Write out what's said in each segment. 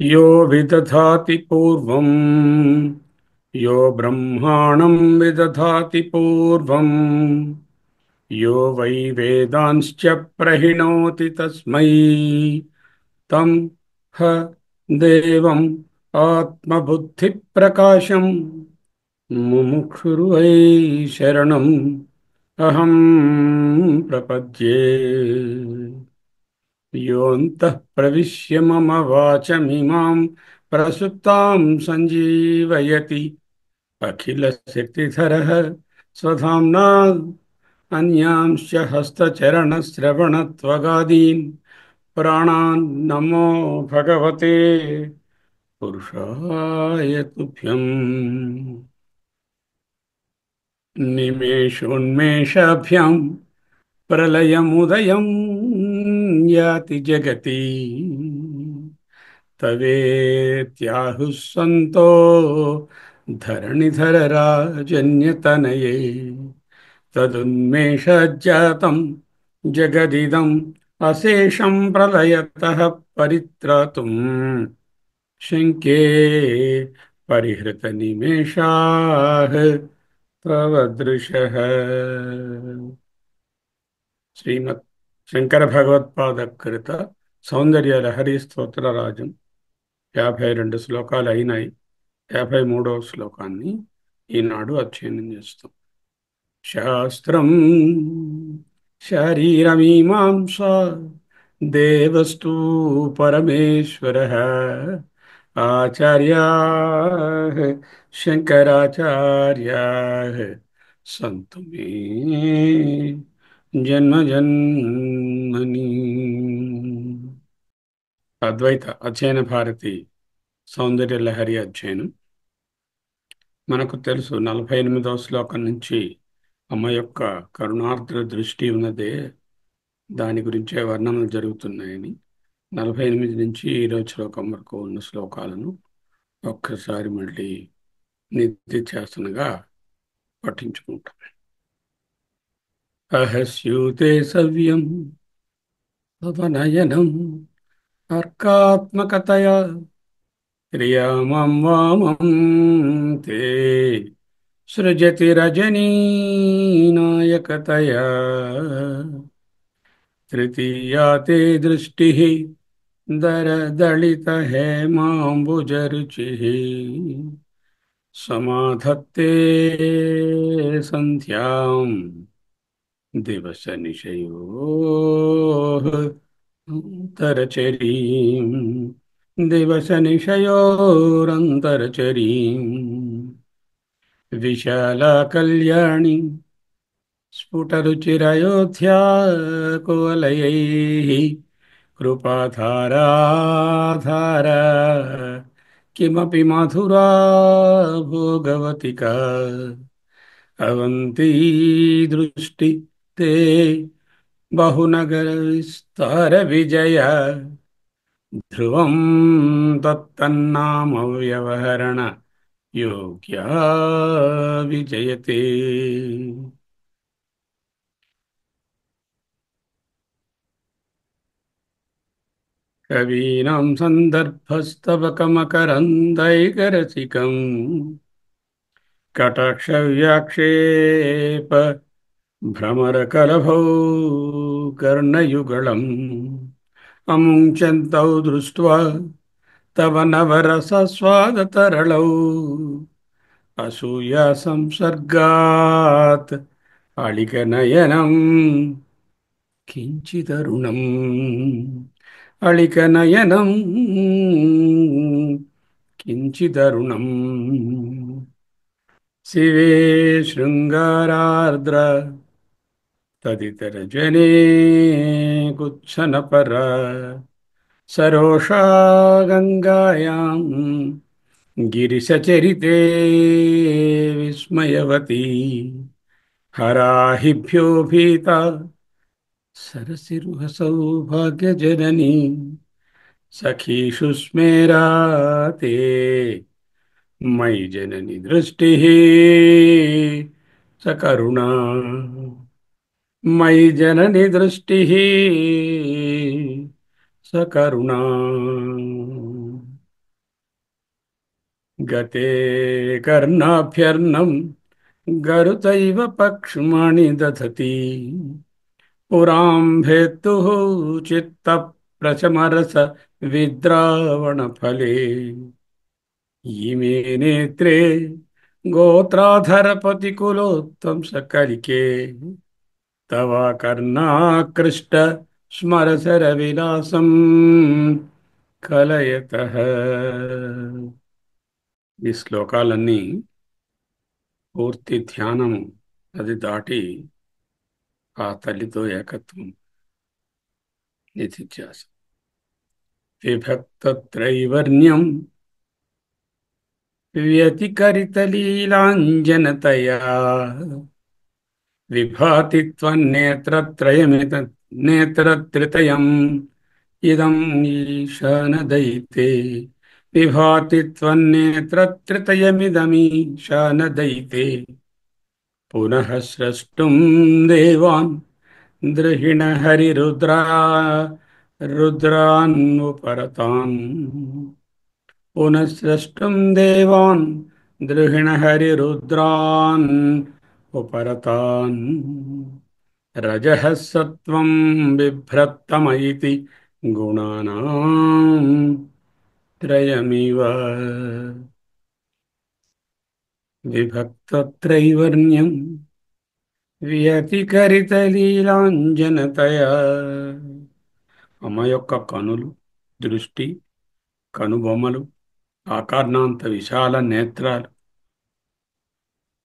यो विदधाति पूर्वम् यो ब्रह्माणं विदधाति पूर्वम् यो वै वेदांश्च प्रहिणोति तस्मै तं ह देवम् आत्मबुद्धिप्रकाशम् मुमुक्षुर्वै शरणम् अहं प्रपद्ये। योऽन्तः प्रविश्य मम वाचमिमां प्रसुप्तां सञ्जीवयति अखिलशक्तिधरः स्वधाम्ना अन्यांश्च हस्तचरणश्रवणत्वगादीन् प्राणान् नमो भगवते पुरुषाय तुभ्यम्। निमेषोन्मेषाभ्यां प्रलयमुदयं याति जगति तवेत्याहुः सन्तो धरणिधरराजन्यतनये तदुन्मेषज्जातं जगदिदम् अशेषं प्रलयतः परित्रातुं शङ्के परिहृतनिमेषाः तव दृशः। శ్రీమద్ శంకర భగవత్పాద కృత సౌందర్య లహరి స్తోత్రరాజం 52 శ్లోకాలు అయినాయి. 53వ శ్లోకాన్ని ఈనాడు అధ్యయనం చేస్తాం. శాస్త్రం శారీరమీమాంసా దేవస్తు పరమేశ్వరః ఆచార్యాః శంకరాచార్యాః సంతు మే జన్మజన్మని. అద్వైత అధ్యయన భారతి సౌందర్య లహరి అధ్యయనం. మనకు తెలుసు 48వ శ్లోకం నుంచి అమ్మ యొక్క కరుణార్ద్ర దృష్టి ఉన్నదే దాని గురించే వర్ణనలు జరుగుతున్నాయని 48 నుంచి 20 శ్లోకం వరకు ఉన్న శ్లోకాలను ఒక్కసారి మళ్ళీ నిత్యధ్యాసనగా పఠించుకుంటాం. అహస్యూతే సవ్యం పవనయనం అర్కాత్మకతయా క్రియామం వామం తే సృజతి రజనీనాయకతయా తృతీయా తే దృష్టిః దరదళిత హేమాంబుజరుచిః సమాధత్తే సంధ్యాం దివస నిశయోః అంతరచరీం దివస నిశయోరంతరచరీం విశాలా కళ్యాణి స్ఫుటరుచిరయోధ్యా కువలయైః కృపాధారాధారా కిమపి మధురా భోగవతికా అవంతి దృష్టి తే బహునగర విస్తార విజయ ధ్రువం తత్తన్నామ వ్యవహరణ యోగ్యా విజయతే. కవీనాం సందర్భస్తవకమకరందైకరసికం కటాక్ష వ్యాక్షేప భ్రమరకలభౌ కర్ణయుగళం అముంచంతౌ దృష్ట్వా తవ నవరసస్వాదతరళౌ అసూయా సంసర్గాత్ అళికనయనం కించిదరుణం అళికనయనం కించిదరుణం శివే శృంగారార్ద్ర తదితరజనే కుచ్చనపర సరోషా గంగాయాం గిరిశచరితే విస్మయవతి హరాహిభ్యో భీత సరసిరుహ సౌభాగ్యజననీ సఖీషు స్మేరాతే మయి జనని దృష్టి సకరుణా మయి జనని దృష్టి సకరుణా గతే కర్ణాభ్యర్ణం గరుతైవ పక్ష్మణి దధతి పురాం భేత్తుః చిత్త ప్రచమరస విద్రావణ ఫలే ఇమే నేత్రే గోత్రాధరపతి కులోత్తం సకలికే తవ కర్ణాకృష్ట స్మరసర విలాసం కలయతః. ఈ శ్లోకాలన్నీ పూర్తి ధ్యానము అది దాటి ఆ తల్లితో ఏకత్వం నిధిధ్యాస. విభక్తత్రైవర్ణ్యం వ్యతికరితలీలాంజనతయా విభాతి త్వన్నేత్రత్రయమిత నేత్రత్రితయం ఇదం ఈశానదయితే విభాతి త్వన్నేత్రత్రితయమిదమీశానదయితే పునః స్రష్టుం దేవాన్ ద్రహిణ హరిరుద్రా రుద్రాన్ముపరతాన్ పునః స్రష్టుం దేవాన్ ద్రహిణ హరిరుద్రాన్ ఉపరతాన్ రజః సత్వం బిభ్రత్తమయితి గుణానాం త్రయమివ విభక్తత్రైవర్ణ్యం వ్యతికరితలీలాంజనతయా. అమ్మ యొక్క కనులు, దృష్టి, కనుబొమ్మలు, ఆకర్ణాంత విశాల నేత్రాలు,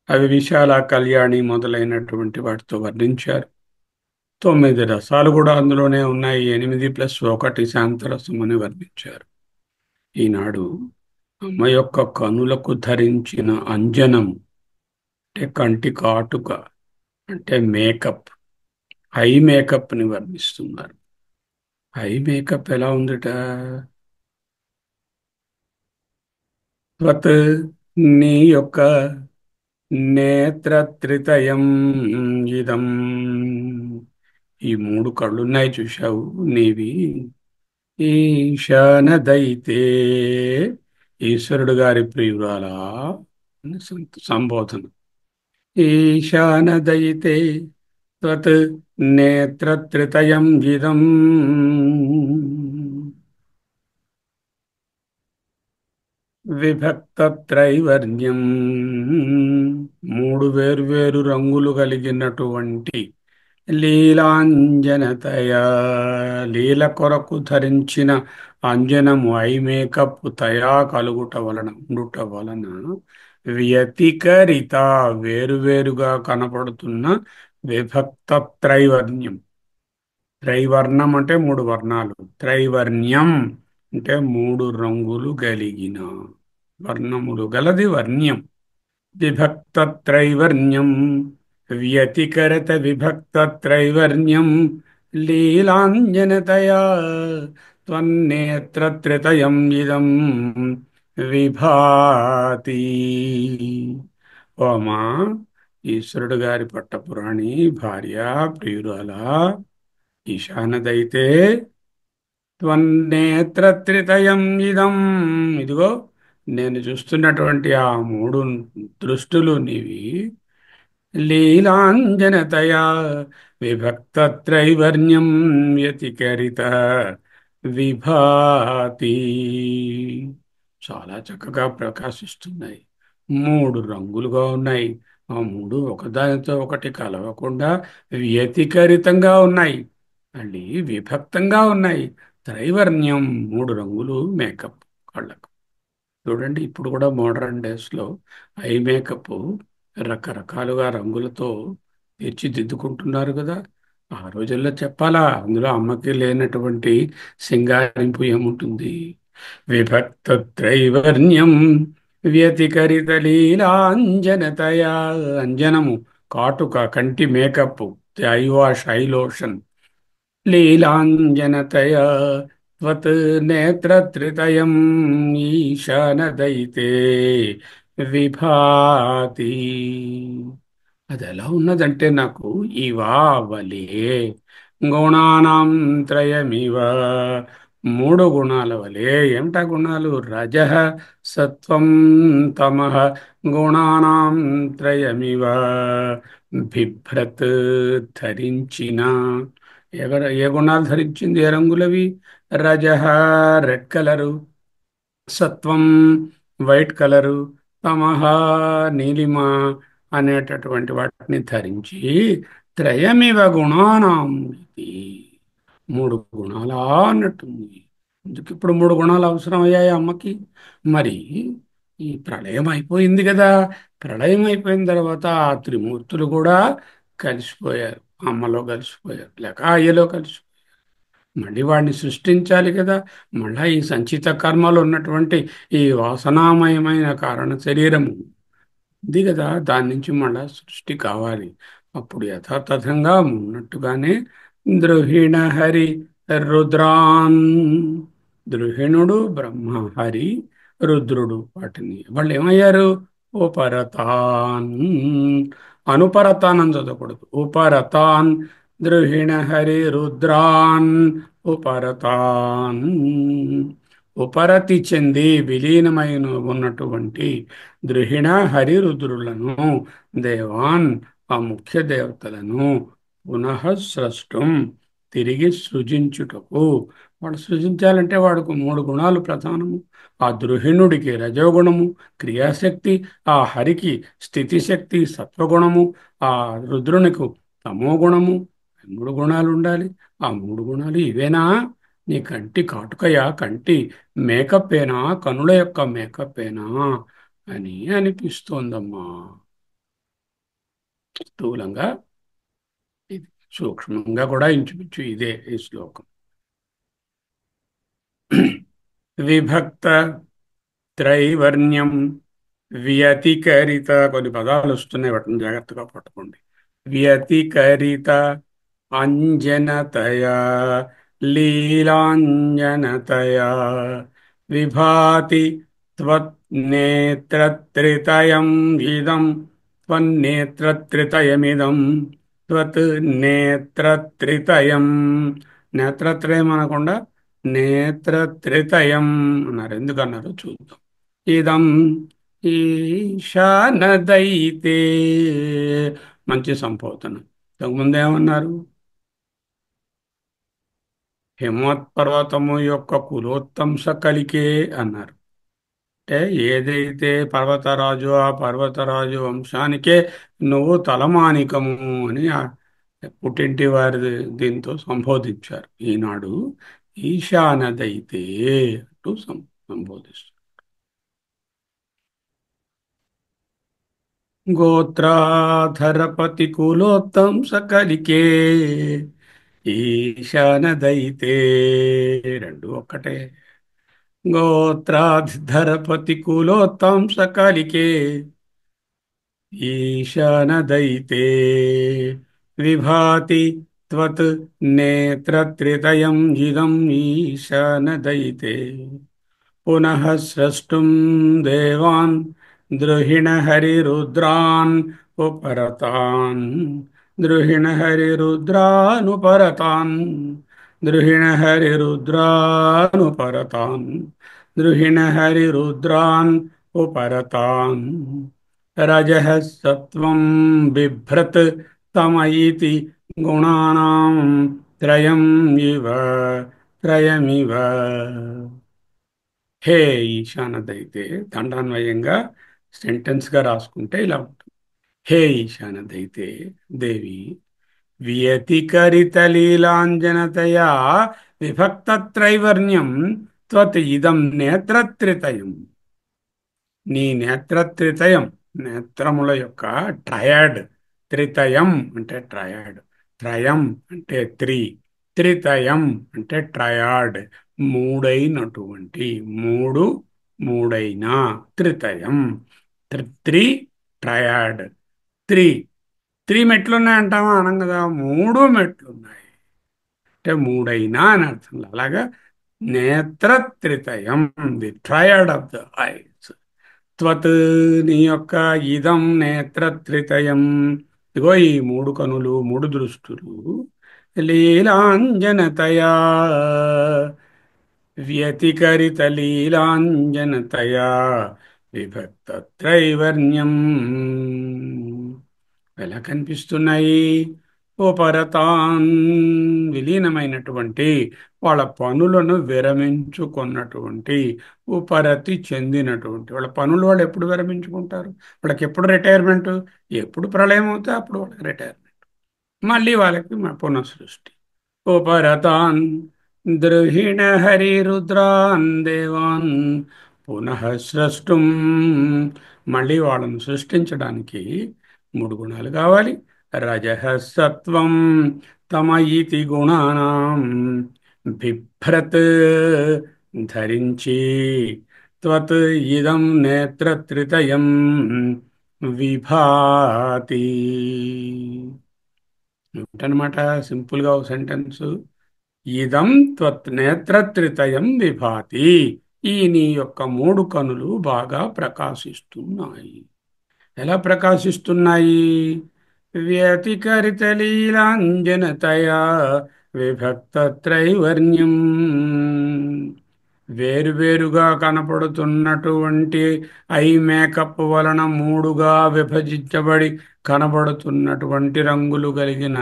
అవి విశాల కళ్యాణి మొదలైనటువంటి వాటితో వర్ణించారు. 9 రసాలు కూడా అందులోనే ఉన్నాయి. 8+1 శాంతరసం అని వర్ణించారు. ఈనాడు అమ్మ యొక్క కనులకు ధరించిన అంజనం అంటే కంటి కాటుక, అంటే మేకప్, ఐ మేకప్ని వర్ణిస్తున్నారు. ఐ మేకప్ ఎలా ఉందట? త్వత్ నీ యొక్క నేత్రత్రితయం ఇదం, ఈ 3 కళ్ళున్నాయి చూశావు నీవి. ఈశానదైతే ఈశ్వరుడు గారి ప్రియురాలా అని సంబోధన. ఈశానదయితే త్వత్ నేత్రత్రితయం ఇదం విభక్తత్రైవర్ణ్యం, 3 వేర్వేరు రంగులు కలిగినటువంటి లీలాంజనతయా, లీల కొరకు ధరించిన అంజనము, ఐ మేకప్ తయా కలుగుట వలన, ఉండుట వలన వ్యతికరిత వేరువేరుగా కనపడుతున్న విభక్త త్రైవర్ణ్యం. త్రైవర్ణం అంటే 3 వర్ణాలు, త్రైవర్ణ్యం అంటే 3 రంగులు కలిగిన, వర్ణములు గలది వర్ణ్యం. విభక్త త్రైవర్ణ్యం వ్యతికరత విభక్త త్రైవర్ణ్యం లీలాంజనతయా త్వన్నేత్రత్రితయం ఇదం విభాతి. ఓమా, ఈశ్వరుడు గారి పట్టపురాణి భార్య ప్రియురాల ఈశానదైతే త్వన్నేత్రత్రితయం ఇదం, ఇదిగో నేను చూస్తున్నటువంటి ఆ 3 దృష్టులు నీవి. లీలాంజనతయా విభక్తత్రైవర్ణ్యం వ్యతికరిత విభాతి, చాలా చక్కగా ప్రకాశిస్తున్నాయి. 3 రంగులుగా ఉన్నాయి. ఆ 3 ఒకదానితో ఒకటి కలవకుండా వ్యతికరితంగా ఉన్నాయి, మళ్ళీ విభక్తంగా ఉన్నాయి. త్రైవర్ణ్యం 3 రంగులు మేకప్ కళ్ళకు. చూడండి, ఇప్పుడు కూడా మోడర్న్ డేస్లో ఐ మేకప్ రకరకాలుగా రంగులతో తీర్చిదిద్దుకుంటున్నారు కదా. ఆ రోజుల్లో చెప్పాలా, అందులో అమ్మకి లేనటువంటి సింగారింపు ఏముంటుంది. విభక్త త్రైవర్ణ్యం వ్యతికరిత లీలాంజనతయా. అంజనము, కాటుక, కంటి makeup, eye wash, eye lotion, లీలాంజనతయా త్వత్ నేత్రత్రితయం ఈశానదైతే విభాతి. అది ఎలా ఉన్నదంటే నాకు, ఇవావలే గుణానాం త్రయమివ. మూడు గుణాల వలె. ఏమిటా గుణాలు? రజ, సత్వం, తమః. గుణానాం త్రయమివ బిభ్రత్, ధరించిన. ఏ గుణాలు ధరించింది? ఏ రంగులవి? రజ, రెడ్ కలరు. సత్వం, వైట్ కలరు. తమహ, నీలిమ అనేటటువంటి వాటిని ధరించి, త్రయమివ గుణానాం ఇది. మూడు గుణాలా అన్నట్టుంది. ఎందుకు ఇప్పుడు మూడు గుణాలు అవసరం అయ్యాయి అమ్మకి? మరి ఈ ప్రళయం అయిపోయింది కదా. ప్రళయం అయిపోయిన తర్వాత ఆ త్రిమూర్తులు కూడా కలిసిపోయారు. అమ్మలో కలిసిపోయారు, లేక అయ్యలో కలిసిపోయారు. మళ్ళీ వాడిని సృష్టించాలి కదా. మళ్ళా ఈ సంచిత కర్మలు ఉన్నటువంటి ఈ వాసనామయమైన కారణ శరీరము ఉంది కదా, దాని నుంచి మళ్ళా సృష్టి కావాలి. అప్పుడు యథాతథంగా ఉన్నట్టుగానే ద్రుహిణ హరి రుద్రాన్. ద్రుహిణుడు బ్రహ్మ, హరి రుద్రుడు. వాటిని వాళ్ళు ఏమయ్యారు? ఉపరతాన్. అనుపరతాన్ అని చదవకూడదు, ఉపరతాన్. ద్రుహిణ హరి రుద్రాన్ ఉపరతాన్. ఉపరతి చెంది విలీనమైన ఉన్నటువంటి ద్రుహిణ హరి రుద్రులను, దేవాన్, ఆ ముఖ్య దేవతలను, పునః స్రష్టం, తిరిగి సృజించుటకు. వాడు సృజించాలంటే వాడికి మూడు గుణాలు ప్రధానము. ఆ ద్రుహిణుడికి రజోగుణము, క్రియాశక్తి. ఆ హరికి స్థితిశక్తి, సత్వగుణము. ఆ రుద్రునికి తమో గుణము. మూడు గుణాలు ఉండాలి. ఆ మూడు గుణాలు ఇవేనా? నీ కంటి కాటుకయా, కంటి మేకప్పేనా, కనుల యొక్క మేకప్పేనా అని అనిపిస్తోందమ్మా. స్థూలంగా ఇది, సూక్ష్మంగా కూడా ఇంచుమించు ఇదే ఈ శ్లోకం. విభక్త త్రైవర్ణ్యం వ్యతికరిత. కొన్ని పదాలు వస్తున్నాయి, వాటిని జాగ్రత్తగా పట్టుకోండి. వ్యతికరిత అంజనతయా, లీలాంజనతయా విభాతి త్వన్నేత్రత్రితయం ఇదం. త్వన్నేత్రత్రితయమిదం. త్వత్ నేత్రత్రితయం. నేత్రత్రయం అనకుండా నేత్రత్రితయం అన్నారు. ఎందుకన్నారు చూద్దాం. ఇదం ఈశానదైతే. మంచి సంబోధన. ఇంతకుముందు ఏమన్నారు? హిమవత్ పర్వతము యొక్క కులోత్తంస కలికే అన్నారు. అంటే ఏదైతే పర్వతరాజు, ఆ పర్వతరాజు వంశానికే నువ్వు తలమానికము అని ఆ పుట్టింటి వారి దీంతో సంబోధించారు. ఈనాడు ఈశానదైతే అంటూ సంబోధిస్తారు. గోత్రాధరపతి కులోత్తంస కలికే ఈశానదైతే. రెండు ఒక్కటే. గోత్రాధరపతి కులోత్తంస కలికే ఈశానదైతే విభాతి త్వత్ నేత్రత్రితయం ఇదం ఈశానదైతే. పునః స్రష్టుం దేవాన్ ద్రుహిణహరిరుద్రాన్ ఉపరతాన్. ద్రుహిణహరిరుద్రానుపరతాన్. ద్రుహిణహరిరుద్రానుపరతాన్. ద్రుహిణహరిరుద్రాన్ ఉపరతాన్. రజః సత్వం బిభ్రత్ తమ ఇతి గుణానాం త్రయం ఇవ. త్రయమివ. హే ఈశానదైతే, దండాన్వయంగా సెంటెన్స్గా రాసుకుంటే ఇలా ఉంటుంది. హే ఈశానదైతే, దేవి, వ్యతికరితలీలాంజనతయా విభక్తత్రైవర్ణ్యం త్వత్ ఇదం నేత్రత్రితయం. నీ నేత్రత్రితయం నేత్రముల యొక్క ట్రయాడ్. త్రితయం అంటే ట్రయాడ్. త్రయం అంటే త్రీ. త్రితయం అంటే ట్రయాడ్. మూడైనటువంటి, మూడు, మూడైన త్రితయం. త్రి ట్రయాడ్. త్రీ. త్రీ మెట్లు ఉన్నాయి అంటామా? అనం కదా. మూడు మెట్లు ఉన్నాయి అంటే మూడైనా అని అర్థం. అలాగా నేత్రత్రితయం, the triad of the eyes. త్వత్ నీ యొక్క ఇదం నేత్రత్రితయం. ఇగో ఈ మూడు కనులు, మూడు దృష్టులు లీలాంజనతయా వ్యతికరిత లీలాంజనతయా విభక్త త్రైవర్ణ్యం. ఎలా కనిపిస్తున్నాయి? ఉపరతాన్ విలీనమైనటువంటి, వాళ్ళ పనులను విరమించుకున్నటువంటి, ఉపరతి చెందినటువంటి వాళ్ళ పనులు వాళ్ళు ఎప్పుడు విరమించుకుంటారు? వాళ్ళకి ఎప్పుడు రిటైర్మెంట్? ఎప్పుడు ప్రళయం అవుతే అప్పుడు వాళ్ళకి రిటైర్మెంట్. మళ్ళీ వాళ్ళకి పునఃసృష్టి. ఉపరతాన్ ద్రుహిణ హరిరుద్రాన్ దేవాన్ పునః స్రష్టుం. మళ్ళీ వాళ్ళను సృష్టించడానికి మూడు గుణాలు కావాలి. రజః సత్వం తమ ఇతి గుణానాం బిభ్రత్ ధరించి త్వత్ ఇదం నేత్రత్రితయం విభాతి. ఏమిటనమాట? సింపుల్గా ఒక సెంటెన్స్. ఇదం త్వత్ నేత్రత్రితయం విభాతి. ఈ నీ యొక్క మూడు కనులు బాగా ప్రకాశిస్తున్నాయి. ఎలా ప్రకాశిస్తున్నాయి? వ్యతికరిత లీలాంజనతయా విభక్త త్రైవర్ణ్యం. వేరువేరుగా కనపడుతున్నటువంటి ఐ మేకప్ వలన మూడుగా విభజించబడి కనబడుతున్నటువంటి రంగులు కలిగిన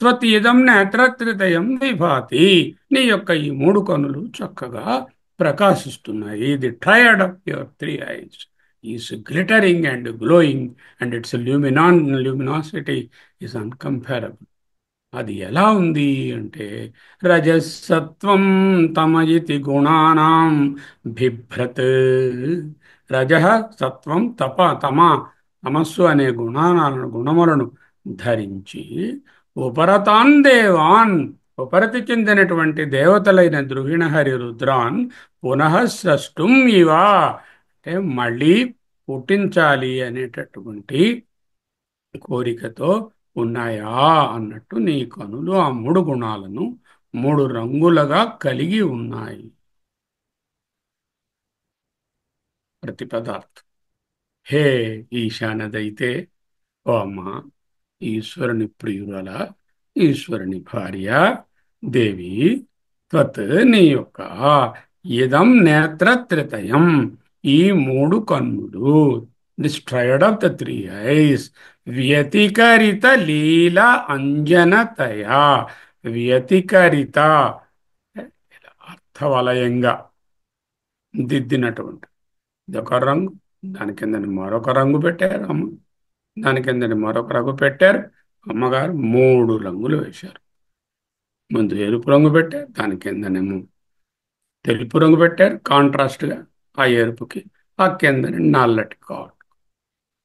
త్వత్ ఇదం నేత్రత్రితయం విభాతి. నీ యొక్క ఈ మూడు కనులు చక్కగా ప్రకాశిస్తున్నాయి. The triad of your three eyes is glittering and glowing and its luminosity is uncomparable. అది ఎలా ఉంది అంటే రజసత్వం తమయితి గుణానాం బిభ్రత్. రజః సత్వం తప తమ తమస్సు అనే గుణములను ధరించి ఉపరతాన్ దేవాన్ ఉపరతి చెందినటువంటి దేవతలైన ద్రుహిణహరి రుద్రాన్ పునః స్రష్టుం ఇవా అంటే మళ్ళీ పుట్టించాలి అనేటటువంటి కోరికతో ఉన్నాయా అన్నట్టు నీ కనులు ఆ మూడు గుణాలను మూడు రంగులుగా కలిగి ఉన్నాయి. ప్రతి పదార్థం. హే ఈశానదైతే, ఓ అమ్మా, ఈశ్వరుని ప్రియురాల, ఈశ్వరుని భార్య దేవి, త్వత్ నీ యొక్క ఇదం నేత్రత్రితయం ఈ మూడు కన్నులు, this triad of the three eyes, వ్యతికరిత లీల అంజనతయా. వ్యతికరిత అర్థవలయంగా దిద్దినటువంటి ఇదొక రంగు, దాని కిందని మరొక రంగు పెట్టారు అమ్మ, దాని కిందని మరొక రంగు పెట్టారు. అమ్మగారు మూడు రంగులు వేశారు. ముందు ఎరుపు రంగు పెట్టారు, దాని కిందనేమో తెలుపు రంగు పెట్టారు కాంట్రాస్ట్గా ఆ ఎరుపుకి. ఆ కిందని నల్లటి కాట్.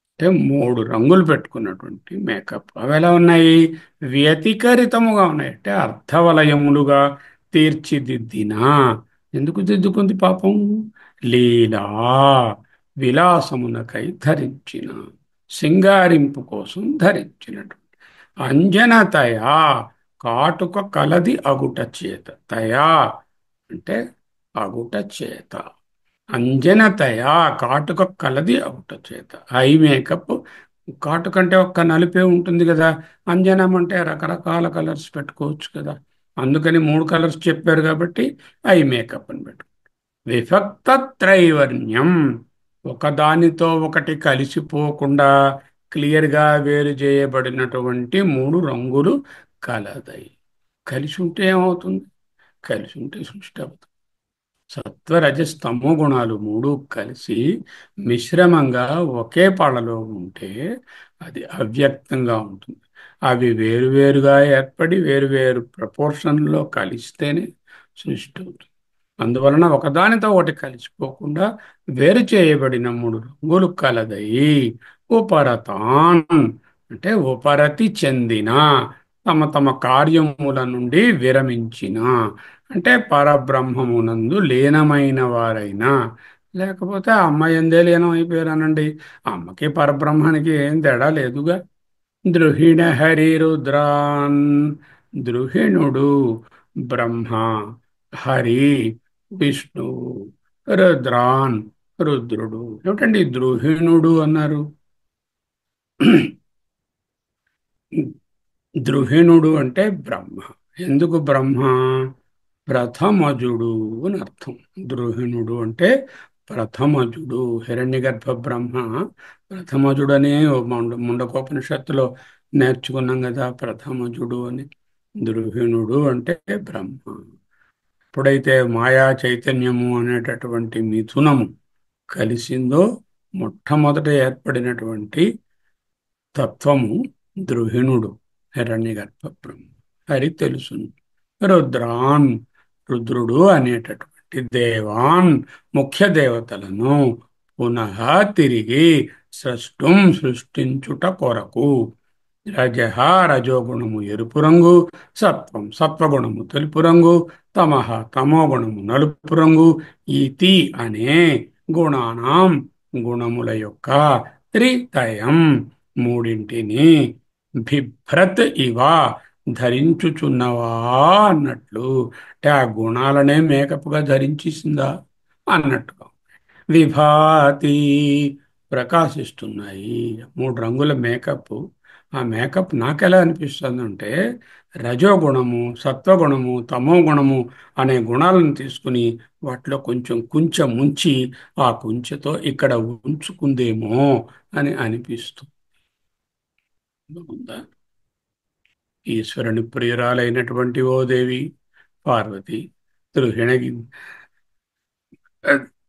అంటే మూడు రంగులు పెట్టుకున్నటువంటి మేకప్. అవి ఎలా ఉన్నాయి? వ్యతికరితముగా ఉన్నాయి. అంటే అర్థవలయములుగా తీర్చిదిద్దినా. ఎందుకు దిద్దుకుంది పాపం? లీలా విలాసమునకై ధరించిన, సింగారింపు కోసం ధరించినటువంటి. అంజనతయా కాటుక కలది అగుట చేత. తయా అంటే అగుట చేత. అంజనతయా కాటుక కలది అగుట చేత. ఐ మేకప్ కాటుక అంటే ఒక్క నలుపే ఉంటుంది కదా. అంజనం అంటే రకరకాల కలర్స్ పెట్టుకోవచ్చు కదా. అందుకని మూడు కలర్స్ చెప్పారు కాబట్టి ఐ మేకప్ అని పెట్టు. విభక్త త్రైవర్ణ్యం ఒకదానితో ఒకటి కలిసిపోకుండా క్లియర్గా వేరు చేయబడినటువంటి మూడు రంగులు కలదై. కలిసి ఉంటే ఏమవుతుంది? కలిసి ఉంటే సృష్టి అవుతుంది. సత్వరజస్తమో గుణాలు మూడు కలిసి మిశ్రమంగా ఒకే పాళలో ఉంటే అది అవ్యక్తంగా ఉంటుంది. అవి వేరువేరుగా ఏర్పడి వేరువేరు ప్రపోర్షన్లో కలిస్తేనే సృష్టి అవుతుంది. అందువలన ఒకదానితో ఒకటి కలిసిపోకుండా వేరు చేయబడిన మూడు రంగులు కలదై ఉపరతాన్ అంటే ఉపరతి చెందిన తమ తమ కార్యముల నుండి విరమించిన అంటే పరబ్రహ్మమునందు లీనమైన వారైన లేకపోతే ఆ అమ్మాయి ఎందే లీనం అయిపోయారనండి. ఆ అమ్మకి పరబ్రహ్మానికి ఏం తేడా లేదుగా. ద్రుహిణ హరిరుద్రాన్ ద్రుహిణుడు బ్రహ్మ, హరి విష్ణువు, రుద్రాన్ రుద్రుడు. ఏమిటండి ద్రుహిణుడు అన్నారు? ద్రుహిణుడు అంటే బ్రహ్మ. ఎందుకు బ్రహ్మ? ప్రథమజుడు అని అర్థం. ద్రుహిణుడు అంటే ప్రథమజుడు. హిరణ్యగర్భ బ్రహ్మ ప్రథమజుడని ముండకోపనిషత్తులో నేర్చుకున్నాం కదా, ప్రథమజుడు అని. ద్రుహిణుడు అంటే బ్రహ్మ. ఎప్పుడైతే మాయా చైతన్యము అనేటటువంటి మిథునము కలిసిందో మొట్టమొదట ఏర్పడినటువంటి తత్వము ద్రుహిణుడు, హిరణ్యగర్భ బ్రహ్మ. హరి తెలుసును. రుద్రాన్ రుద్రుడు అనేటటువంటి దేవాన్ ముఖ్య దేవతలను పునః తిరిగి సృష్టించుట కొరకు. రజః రజోగుణము ఎరుపు రంగు, సత్వం సత్వగుణము తెలుపు రంగు, తమః తమోగుణము నలుపు రంగు, ఇతి అనే గుణానాం గుణముల యొక్క త్రితయం మూడింటిని బిభ్రత్ ఇవ ధరించుచున్నవా అన్నట్లు. అంటే ఆ గుణాలనే మేకప్గా ధరించేసిందా అన్నట్టుగా. విభాతి ప్రకాశిస్తున్నాయి. మూడు రంగుల మేకప్. ఆ మేకప్ నాకెలా అనిపిస్తుందంటే రజోగుణము, సత్వగుణము, తమో గుణము అనే గుణాలను తీసుకుని వాటిలో కొంచెం కుంచె ముంచి ఆ కుంచెతో ఇక్కడ ఉంచుకుందేమో అని అనిపిస్తుంది. బాగుందా? ఈశ్వరుని ప్రియురాలైనటువంటి ఓ దేవి పార్వతి తుహిణగి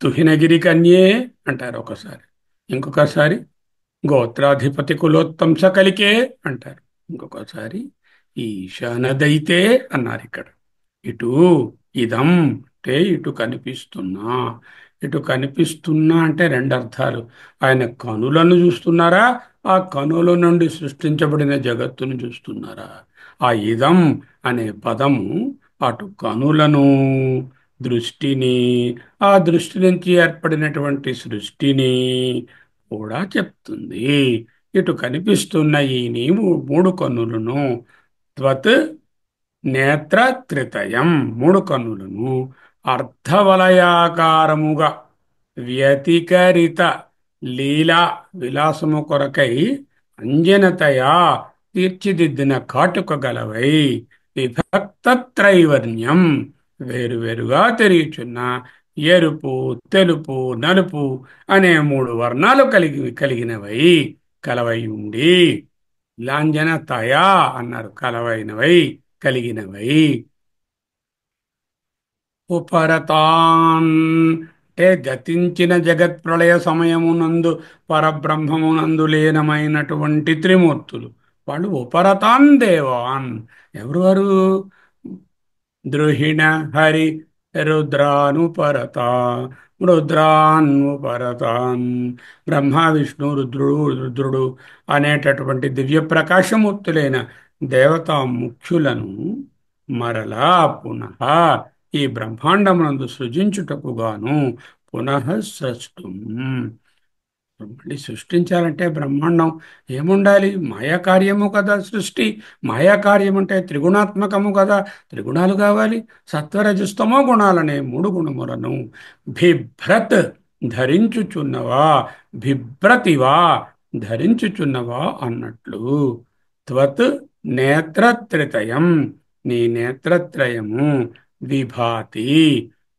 తుహినగిరి కన్యే అంటారు ఒకసారి. ఇంకొకసారి గోత్రాధిపతి కులోత్తంస కలికే అంటారు. ఇంకొకసారి ఈశానదైతే అన్నారు ఇక్కడ. ఇటు ఇదం అంటే ఇటు కనిపిస్తున్నా. ఇటు కనిపిస్తున్నా అంటే రెండు అర్థాలు. ఆయన కనులను చూస్తున్నారా, ఆ కనుల నుండి సృష్టించబడిన జగత్తును చూస్తున్నారా? ఆ ఇదం అనే పదము అటు కనులను, దృష్టిని, ఆ దృష్టి నుంచి ఏర్పడినటువంటి సృష్టిని కూడా చెప్తుంది. ఇటు కనిపిస్తున్న ఈ నీవు మూడు కన్నులను త్వత్ నేత్రత్రితయం మూడు కన్నులను అర్ధవలయాకారముగా వ్యతికరిత లీలా విలాసము కొరకై అంజనతయా తీర్చిదిద్దిన కాటుక గలవై విభక్తత్రైవర్ణ్యం వేరువేరుగా తిరుగుచున్న ఎరుపు, తెలుపు, నలుపు అనే మూడు వర్ణాలు కలిగినవై కలవై ఉండి. లాంజనతయా అన్నారు, కలవైనవై కలిగినవై. ఉపరతాన్ అంటే గతించిన జగత్ ప్రళయ సమయమునందు పరబ్రహ్మమునందు లీనమైనటువంటి త్రిమూర్తులు. వాళ్ళు ఉపరతాన్ దేవాన్. ఎవరు? ద్రుహిణ హరి రుద్రానుపరత రుద్రాన్ముపరతాన్. బ్రహ్మ విష్ణు రుద్రుడు అనేటటువంటి దివ్య ప్రకాశమూర్తులైన దేవతా ముఖ్యులను మరలా పునః ఈ బ్రహ్మాండమునందు సృజించుటకు గాను పునః సృష్టం. మళ్ళీ సృష్టించాలంటే బ్రహ్మాండం ఏముండాలి? మాయాకార్యము కదా సృష్టి. మాయాకార్యం అంటే త్రిగుణాత్మకము కదా, త్రిగుణాలు కావాలి. సత్వరజస్తమో గుణాలనే మూడు గుణములను బిభ్రత్ ధరించుచున్నవా, బిభ్రతివా ధరించుచున్నవా అన్నట్లు. త్వత్ నేత్రత్రితయం నీ నేత్రత్రయము విభాతి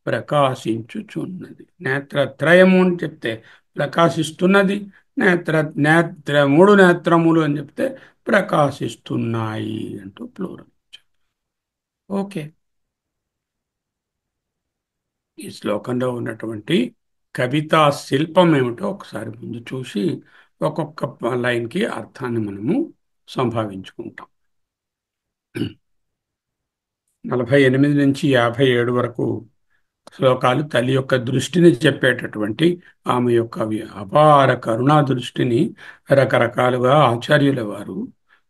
ప్రకాశించుచున్నది. నేత్రత్రయము అని చెప్తే ప్రకాశిస్తున్నది. మూడు నేత్రములు అని చెప్తే ప్రకాశిస్తున్నాయి అంటూ ప్లూరల్. ఓకే. ఈ శ్లోకంలో ఉన్నటువంటి కవితా శిల్పం ఏమిటో ఒకసారి ముందు చూసి ఒక్కొక్క లైన్కి అర్థాన్ని మనము సంభావించుకుంటాం. 48 నుంచి 57 వరకు శ్లోకాలు తల్లి యొక్క దృష్టిని చెప్పేటటువంటి ఆమె యొక్క అపార కరుణా దృష్టిని రకరకాలుగా ఆచార్యుల వారు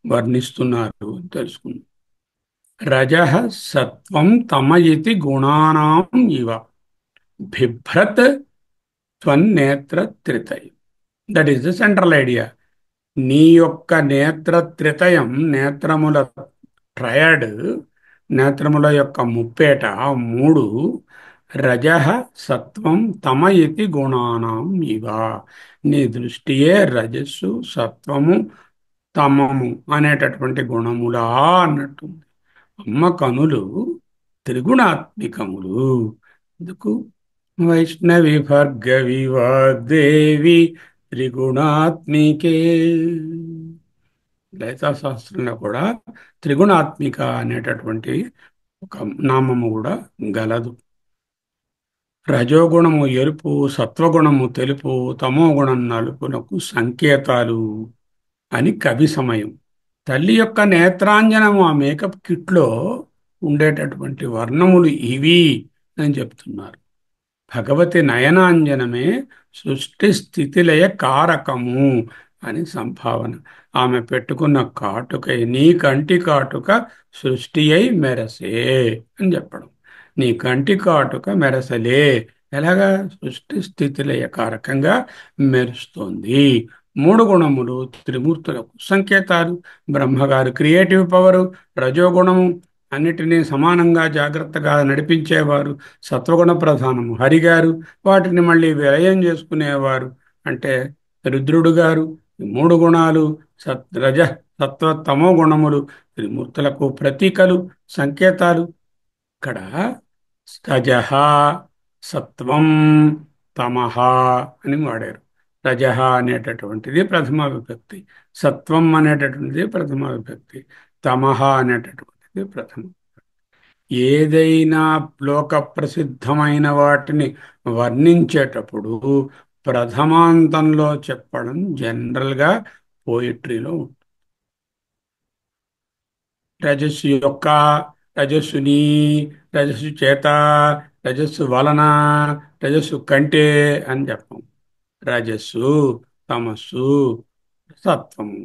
వర్ణిస్తున్నారు అని తెలుసుకున్నాం. రజః సత్వం తమ ఇతి గుణానాం ఇవ బిభ్రత్ త్వన్నేత్ర త్రితయం. That is the central idea. నీ యొక్క నేత్ర త్రితయం, నేత్రముల ట్రయడ్, నేత్రముల యొక్క ముప్పేట మూడు, రజః సత్వం తమ ఇతి గుణానాం ఇవ. నీ దృష్టియే రజస్సు, సత్వము, తమము అనేటటువంటి గుణములా అన్నట్టు. అమ్మ కనులు త్రిగుణాత్మికములు. ఎందుకు? వైష్ణవి భార్గవి వాగ్దేవి త్రిగుణాత్మికే. లలితా శాస్త్రంలో కూడా త్రిగుణాత్మిక అనేటటువంటి ఒక నామము కూడా గలదు. రజోగుణము ఎరుపు, సత్వగుణము తెలుపు, తమోగుణం నలుపునకు సంకేతాలు అని కవి సమయం. తల్లి యొక్క నేత్రాంజనము ఆ మేకప్ కిట్లో ఉండేటటువంటి వర్ణములు ఇవి అని చెప్తున్నారు. భగవతి నయనాంజనమే సృష్టి స్థితిలయ కారకము అని సంభావన. ఆమె పెట్టుకున్న కాటుక, నీ కంటి కాటుక సృష్టి అయి మెరసే అని చెప్పడం. నీ కంటి కాటుక మెరసలే. ఎలాగా? సృష్టి స్థితిలయ కారకంగా మెరుస్తోంది. మూడు గుణములు త్రిమూర్తులకు సంకేతాలు. బ్రహ్మగారు క్రియేటివ్ పవరు, రజోగుణము అన్నిటినీ సమానంగా జాగ్రత్తగా నడిపించేవారు, సత్వగుణ ప్రధానము హరిగారు, వాటిని మళ్ళీ విలయం చేసుకునేవారు అంటే రుద్రుడు గారు. ఈ మూడు గుణాలు రజ సత్వ తమో గుణములు త్రిమూర్తులకు ప్రతీకలు, సంకేతాలు. ఇక్కడ రజః సత్వం తమః అని వాడారు. రజః అనేటటువంటిది ప్రథమ విభక్తి, సత్వం అనేటటువంటిది ప్రథమ విభక్తి, తమః అనేటటువంటిది ప్రథమ. ఏదైనా లోక ప్రసిద్ధమైన వాటిని వర్ణించేటప్పుడు ప్రథమాంతంలో చెప్పడం జనరల్గా పోయిట్రీలో ఉంటుంది. రజస్సు యొక్క, రజస్సుని, రజస్సు చేత, రజస్సు వలన, రజస్సు కంటే అని చెప్పం. రజస్సు, తమస్సు, సత్వము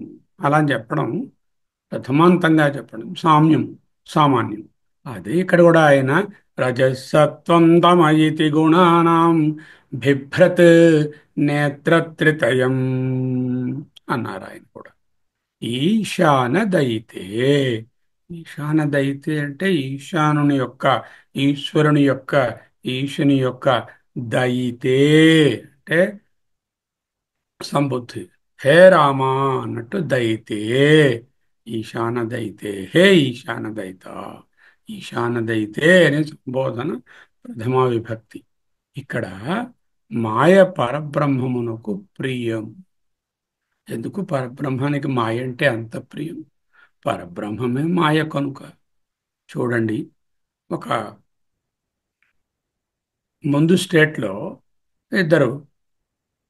అలా అని చెప్పడం ప్రథమాంతంగా చెప్పడం సామ్యం, సామాన్యం. అదే ఇక్కడ కూడా ఆయన రజసత్వం తమయితి గుణానాం బిభ్రత్ నేత్రత్రితయం అన్నారు ఆయన కూడా. ఈశానదయితే. ఈశానదయితే అంటే ఈశానుని యొక్క, ఈశ్వరుని యొక్క, ఈశుని యొక్క దయితే అంటే సంబుద్ధి. హే రామా అన్నట్టు దయితే. ఈశానదయితే, హే ఈశానదయిత. ఈశానదయితే అనే సంబోధన ప్రథమా విభక్తి. ఇక్కడ మాయ పరబ్రహ్మమునకు ప్రియం. ఎందుకు పరబ్రహ్మానికి మాయ అంటే అంత ప్రియం? పరబ్రహ్మమే మాయ కనుక. చూడండి, ఒక ముందు స్టేట్లో ఇద్దరు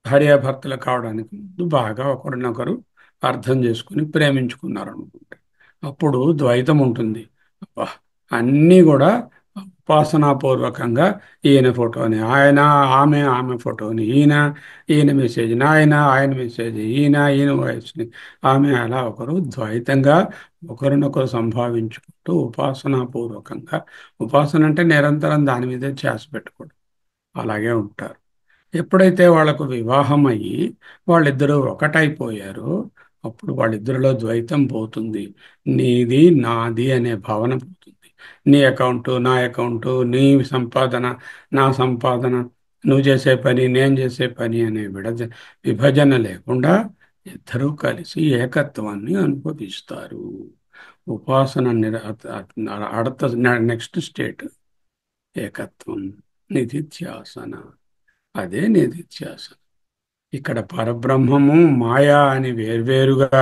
భార్యాభర్తలు కావడానికి ముందు బాగా ఒకరినొకరు అర్థం చేసుకుని ప్రేమించుకున్నారు అనుకుంటే అప్పుడు ద్వైతం ఉంటుంది. అబ్బా, అన్నీ కూడా ఉపాసనాపూర్వకంగా ఈయన ఫోటోని ఆయన, ఆమె ఆమె ఫోటోని ఈయన, ఈయన మెసేజ్ని ఆయన, ఆయన మెసేజ్ ఈయన, ఈయన వాయిస్ని ఆమె, అలా ఒకరు ద్వైతంగా ఒకరినొకరు సంభావించుకుంటూ ఉపాసనాపూర్వకంగా. ఉపాసన అంటే నిరంతరం దాని మీదే ధ్యాస పెట్టుకోవడం. అలాగే ఉంటారు. ఎప్పుడైతే వాళ్లకు వివాహం అయ్యి వాళ్ళిద్దరూ ఒకటైపోయారో అప్పుడు వాళ్ళిద్దరిలో ద్వైతం పోతుంది. నీది నాది అనే భావన పోతుంది. నీ అకౌంటు నా అకౌంటు, నీ సంపాదన నా సంపాదన, నువ్వు చేసే పని నేను చేసే పని అనే విభజన లేకుండా ఇద్దరూ కలిసి ఏకత్వాన్ని అనుభవిస్తారు. ఉపాసన నెక్స్ట్ స్టేట్ ఏకత్వం, నిధిధ్యాసన. అదే నిధిధ్యాసన. ఇక్కడ పరబ్రహ్మము మాయా అని వేర్వేరుగా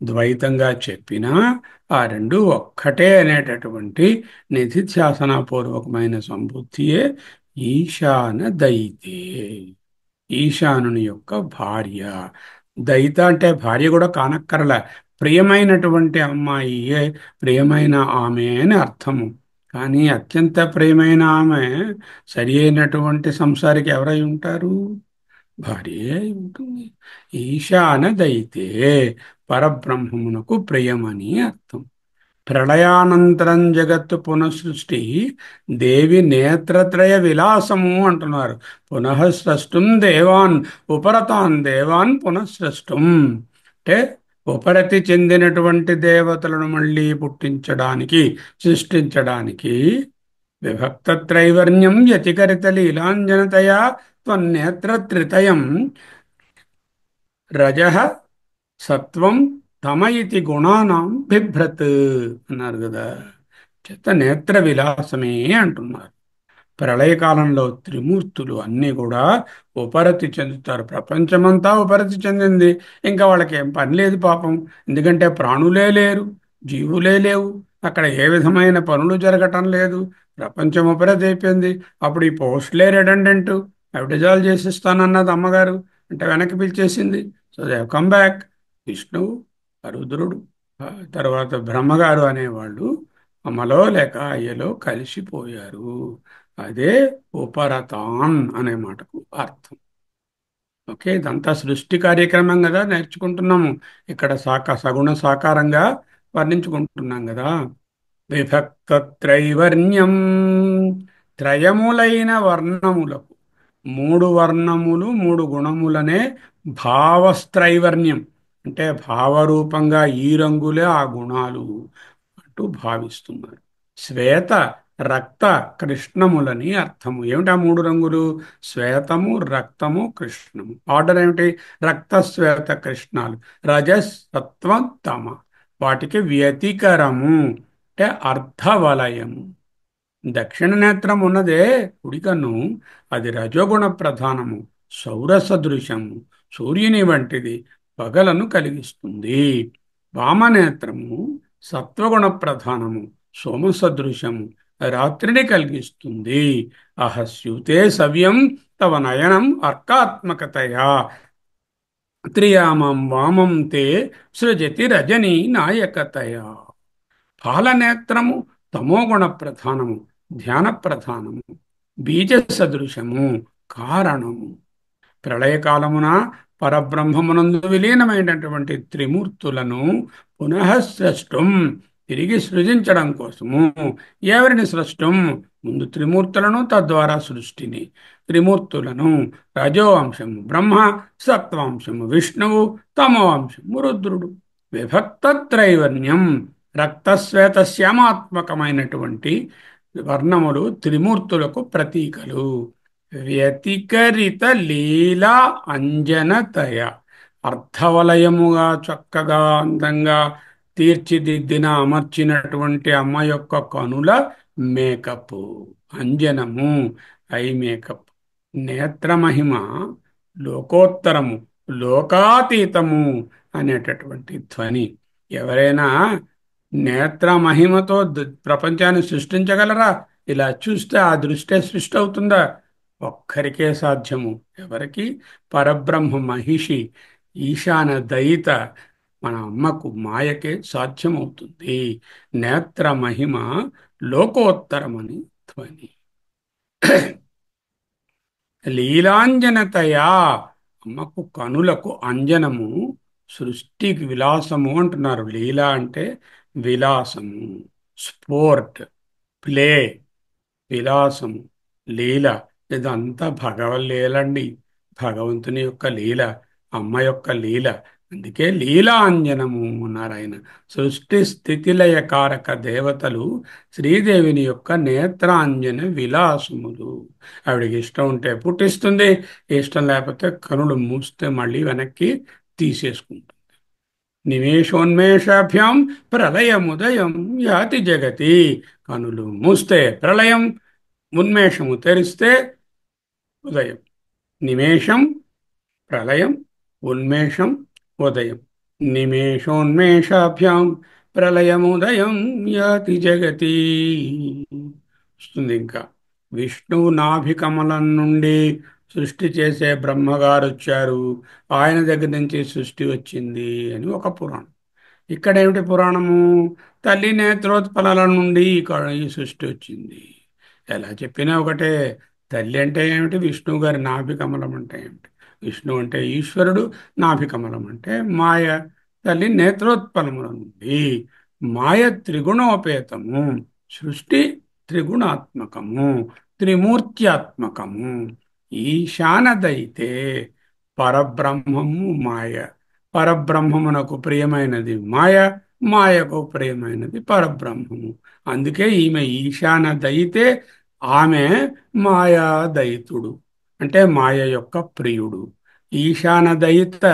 ద్వైతంగా చెప్పినా ఆ రెండు ఒక్కటే అనేటటువంటి నిధిధ్యాసనాపూర్వకమైన సంబుద్ధియే ఈశాన దయితే. ఈశానుని యొక్క భార్య. దయిత అంటే భార్య కూడా కానక్కరల, ప్రియమైనటువంటి అమ్మాయియే, ప్రియమైన ఆమె అని అర్థము. కానీ అత్యంత ప్రియమైన ఆమె సరి అయినటువంటి సంసారికి ఎవరై ఉంటారు? భార్యే అయి ఉంటుంది. ఈశానదైతే పరబ్రహ్మమునకు ప్రియమని అర్థం. ప్రళయానంతరం జగత్తు పునఃసృష్టి దేవి నేత్రత్రయ విలాసము అంటున్నారు. పునః స్రష్టుం దేవాన్ ఉపరతాన్ దేవాన్ పునఃసృష్టం అంటే ఉపరతి చెందినటువంటి దేవతలను మళ్ళీ పుట్టించడానికి, సృష్టించడానికి విభక్తత్రైవర్ణ్యం వ్యతికరిత లీలాంజనతయా త్వన్నేత్రత్రితయం రజః సత్వం తమ ఇతి గుణానాం బిభ్రత్ అన్నారు కదా. చెత్త నేత్ర విలాసమే అంటున్నారు. ప్రళయకాలంలో త్రిమూర్తులు అన్నీ కూడా ఉపరతి చెందుతారు. ప్రపంచమంతా ఉపరతి చెందింది. ఇంకా వాళ్ళకి ఏం పని లేదు పాపం. ఎందుకంటే ప్రాణులే లేరు, జీవులే లేవు, అక్కడ ఏ విధమైన పనులు జరగటం లేదు. ప్రపంచం ఉపరతి అయిపోయింది. అప్పుడు ఈ పోస్టులే రెడండెంట్, అవి డిజాల్వ్ చేసిస్తానన్నది అమ్మగారు. అంటే వెనక్కి పిలిచేసింది. So they come back. విష్ణువు, రుద్రుడు, ఆ తర్వాత బ్రహ్మగారు అనేవాళ్ళు అమ్మలో లేక అయ్యలో కలిసిపోయారు. అదే ఉపరతాన్ అనే మాటకు అర్థం. ఓకే, ఇదంతా సృష్టి కార్యక్రమం కదా, నేర్చుకుంటున్నాము. ఇక్కడ సగుణ సాకారంగా వర్ణించుకుంటున్నాం కదా. విభక్త త్రైవర్ణ్యం, త్రయములైన వర్ణములకు, మూడు వర్ణములు మూడు గుణములనే భావస్త్రైవర్ణ్యం అంటే భావరూపంగా ఈ రంగులే ఆ గుణాలు అంటూ భావిస్తున్నారు. శ్వేత రక్త కృష్ణములని అర్థము. ఏమిటి ఆ మూడు రంగులు? శ్వేతము, రక్తము, కృష్ణము. ఆర్డర్ ఏమిటి? రక్త శ్వేత కృష్ణాలు, రజస్ సత్వం తమ. వాటికి వ్యతికరము అంటే అర్ధవలయము. దక్షిణ నేత్రం ఉన్నదే కుడికన్ను, అది రజోగుణ ప్రధానము, సౌరసదృశము, సూర్యుని వంటిది, పగలను కలిగిస్తుంది. వామనేత్రము సత్వగుణ ప్రధానము, సోమసదృశము, రాత్రిని కలిగిస్తుంది. అహస్యుతే సవ్యం తవ నయనం అర్కాత్మకతయా త్రియామం వామం తే సృజతి రజనీ నాయకతయా. పాలనేత్రము తమోగుణ ప్రధానము, ధ్యాన ప్రధానము, బీజ సదృశము, కారణము. ప్రళయకాలమున పరబ్రహ్మమునందు విలీనమైనటువంటి త్రిమూర్తులను పునఃసృష్టం తిరిగి సృజించడం కోసము. ఎవరిని సృష్టం? ముందు త్రిమూర్తులను, తద్వారా సృష్టిని. త్రిమూర్తులను రజో అంశము బ్రహ్మ, సత్వాంశము విష్ణువు, తమో అంశము రుద్రుడు. విభక్త త్రైవర్ణ్యం, రక్తశ్వేత శ్యామాత్మకమైనటువంటి వర్ణములు త్రిమూర్తులకు ప్రతీకలు. వ్యతికరిత లీలా అంజనతయ, అర్ధవలయముగా చక్కగా అందంగా తీర్చిదిద్దిన అమర్చినటువంటి అమ్మ యొక్క కనుల మేకప్, అంజనము, ఐ మేకప్. నేత్రమహిమ లోకోత్తరము, లోకాతీతము అనేటటువంటి ధ్వని. ఎవరైనా నేత్ర మహిమతో ప్రపంచాన్ని సృష్టించగలరా? ఇలా చూస్తే ఆ దృష్టే సృష్టి అవుతుందా? ఒక్కరికే సాధ్యము. ఎవరికి? పరబ్రహ్మ మహిషి ఈశాన దయిత మన అమ్మకు మాయకే సాధ్యమవుతుంది. నేత్ర మహిమ లోకోత్తరమని ధ్వని. లీలాంజనతయా, అమ్మకు కనులకు అంజనము, సృష్టికి విలాసము అంటున్నారు. లీల అంటే విలాసము, స్పోర్ట్, ప్లే, విలాసము, లీల. ఇదంతా భగవల్లీలండి, భగవంతుని యొక్క లీల, అమ్మ యొక్క లీల. అందుకే లీలాంజనము అన్నారు ఆయన. సృష్టి స్థితిలయ కారక దేవతలు శ్రీదేవిని యొక్క నేత్రాంజన విలాసములు. ఆవిడికి ఇష్టం ఉంటే పుట్టిస్తుంది, ఇష్టం లేకపోతే కనులు మూస్తే మళ్ళీ వెనక్కి తీసేసుకుంటుంది. నిమేషోన్మేషాభ్యాం ప్రళయముదయం యాతి జగతి. కనులు మూస్తే ప్రళయం, ఉన్మేషము తెరిస్తే ఉదయం. నిమేషం ప్రళయం, ఉన్మేషం ఉదయం. నిమేషోన్మేషాభ్యాం ప్రళయముదయం యాతి జగతి వస్తుంది. ఇంకా విష్ణువు నాభికమలం నుండి సృష్టి చేసే బ్రహ్మగారు వచ్చారు, ఆయన దగ్గర నుంచి సృష్టి వచ్చింది అని ఒక పురాణం. ఇక్కడేమిటి పురాణము? తల్లి నేత్రోత్పలల నుండి ఈ సృష్టి వచ్చింది. ఎలా చెప్పినా ఒకటే. తల్లి అంటే ఏమిటి? విష్ణువు గారి నాభికమలం అంటే ఏమిటి? విష్ణు అంటే ఈశ్వరుడు, నాభికమలం అంటే మాయ. తల్లి నేత్రోత్పలముల నుండి. మాయ త్రిగుణోపేతము. సృష్టి త్రిగుణాత్మకము, త్రిమూర్త్యాత్మకము. ఈశానదైతే పరబ్రహ్మము మాయ. పరబ్రహ్మమునకు ప్రియమైనది మాయ, మాయకు ప్రియమైనది పరబ్రహ్మము. అందుకే ఈమె ఈశానదయితే ఆమె మాయాదయితుడు, అంటే మాయ యొక్క ప్రియుడు. ఈశానదయిత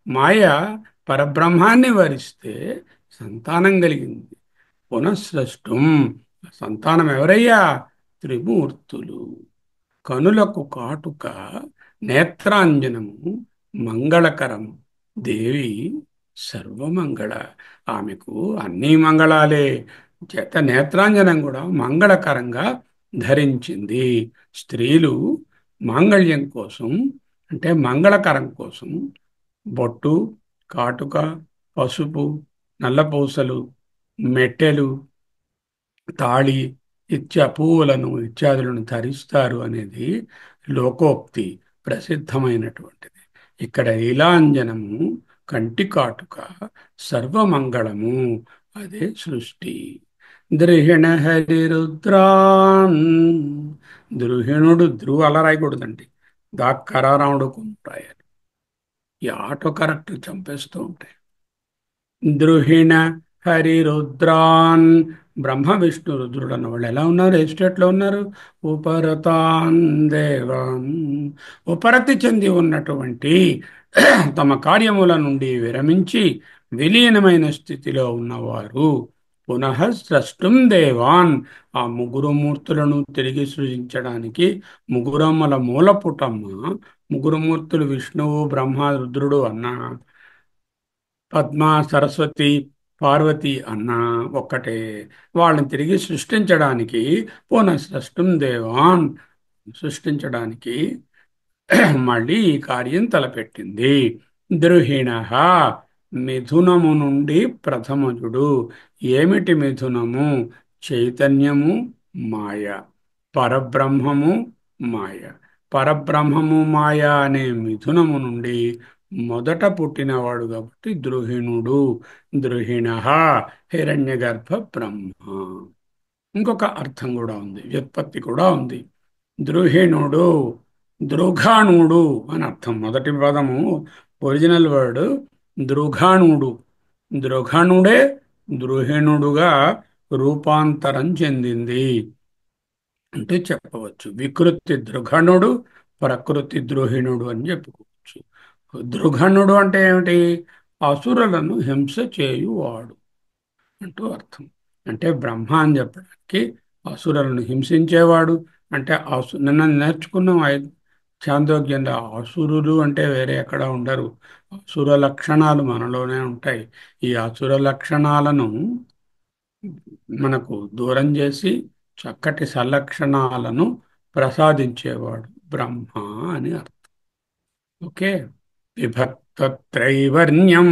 మాయ పరబ్రహ్మాన్ని వరిస్తే సంతానం కలిగింది. పునఃస్రష్టం. సంతానం ఎవరయ్యా? త్రిమూర్తులు. కనులకు కాటుక, నేత్రాంజనము మంగళకరము. దేవి సర్వమంగళ. ఆమెకు అన్ని మంగళాలే. చేత నేత్రాంజనం కూడా మంగళకరంగా ధరించింది. స్త్రీలు మాంగళ్యం కోసం, అంటే మంగళకరం కోసం బొట్టు, కాటుక, పసుపు, నల్లపూసలు, మెట్టెలు, తాళి పువ్వులను ఇత్యాదులను ధరిస్తారు అనేది లోకోక్తి, ప్రసిద్ధమైనటువంటిది. ఇక్కడ నీలాంజనము, కంటి కాటుక, సర్వమంగళము. అదే సృష్టి. ద్రుహిణ హరిరుద్రాన్. ద్రుహిణుడు అలా రాయకూడదండి. దాక్కరారాముడు రాయాలి. ఈ ఆటో కరెక్ట్ చంపేస్తూ ఉంటాయి. ద్రుహిణ హరిరుద్రాన్. బ్రహ్మ విష్ణు రుద్రుడు అన్న వాళ్ళు ఎలా ఉన్నారు? ఏ స్టేట్లో ఉన్నారు? ఉపరతాన్ దేవాన్. ఉపరతి చెంది ఉన్నటువంటి తమ కార్యముల నుండి విరమించి విలీనమైన స్థితిలో ఉన్నవారు. పునః స్రష్టుం దేవాన్. ఆ ముగ్గురు మూర్తులను తిరిగి సృజించడానికి ముగ్గురమ్మల మూలపుటమ్మ. ముగ్గురు మూర్తులు విష్ణువు, బ్రహ్మ, రుద్రుడు అన్న, పద్మ, సరస్వతి, పార్వతి అన్న ఒక్కటే. వాళ్ళని తిరిగి సృష్టించడానికి పునఃసృష్టం దేవాన్, సృష్టించడానికి మళ్ళీ ఈ కార్యం తలపెట్టింది. ద్రుహిణ. మిథునము నుండి ప్రథమజుడు. ఏమిటి మిథునము? చైతన్యము మాయ, పరబ్రహ్మము మాయ. పరబ్రహ్మము మాయ అనే మిథునము నుండి మొదట పుట్టినవాడు కాబట్టి ద్రుహిణుడు. ద్రుహిణ హిరణ్యగర్భ బ్రహ్మ. ఇంకొక అర్థం కూడా ఉంది, వ్యుత్పత్తి కూడా ఉంది. ద్రుహిణుడు, దృఘాణుడు అని అర్థం. మొదటి పదము ఒరిజినల్ వర్డ్ దృఘాణుడు. దృఘనుడే ద్రుహిణుడుగా రూపాంతరం చెందింది అంటూ చెప్పవచ్చు. వికృతి దృఘనుడు, ప్రకృతి ద్రోహిణుడు అని చెప్పుకోవచ్చు. దృఘనుడు అంటే ఏమిటి? అసురులను హింస చేయువాడు అంటూ అర్థం. అంటే బ్రహ్మ అని చెప్పడానికి అసురులను హింసించేవాడు అంటే నిన్న నేర్చుకున్నాం చాందోగ్యంలో. అసురులు అంటే వేరే ఎక్కడ ఉండరు. అసుర లక్షణాలు మనలోనే ఉంటాయి. ఈ అసుర లక్షణాలను మనకు దూరం చేసి చక్కటి సలక్షణాలను ప్రసాదించేవాడు బ్రహ్మ అని అర్థం. ఓకే. విభక్తత్రైవర్ణ్యం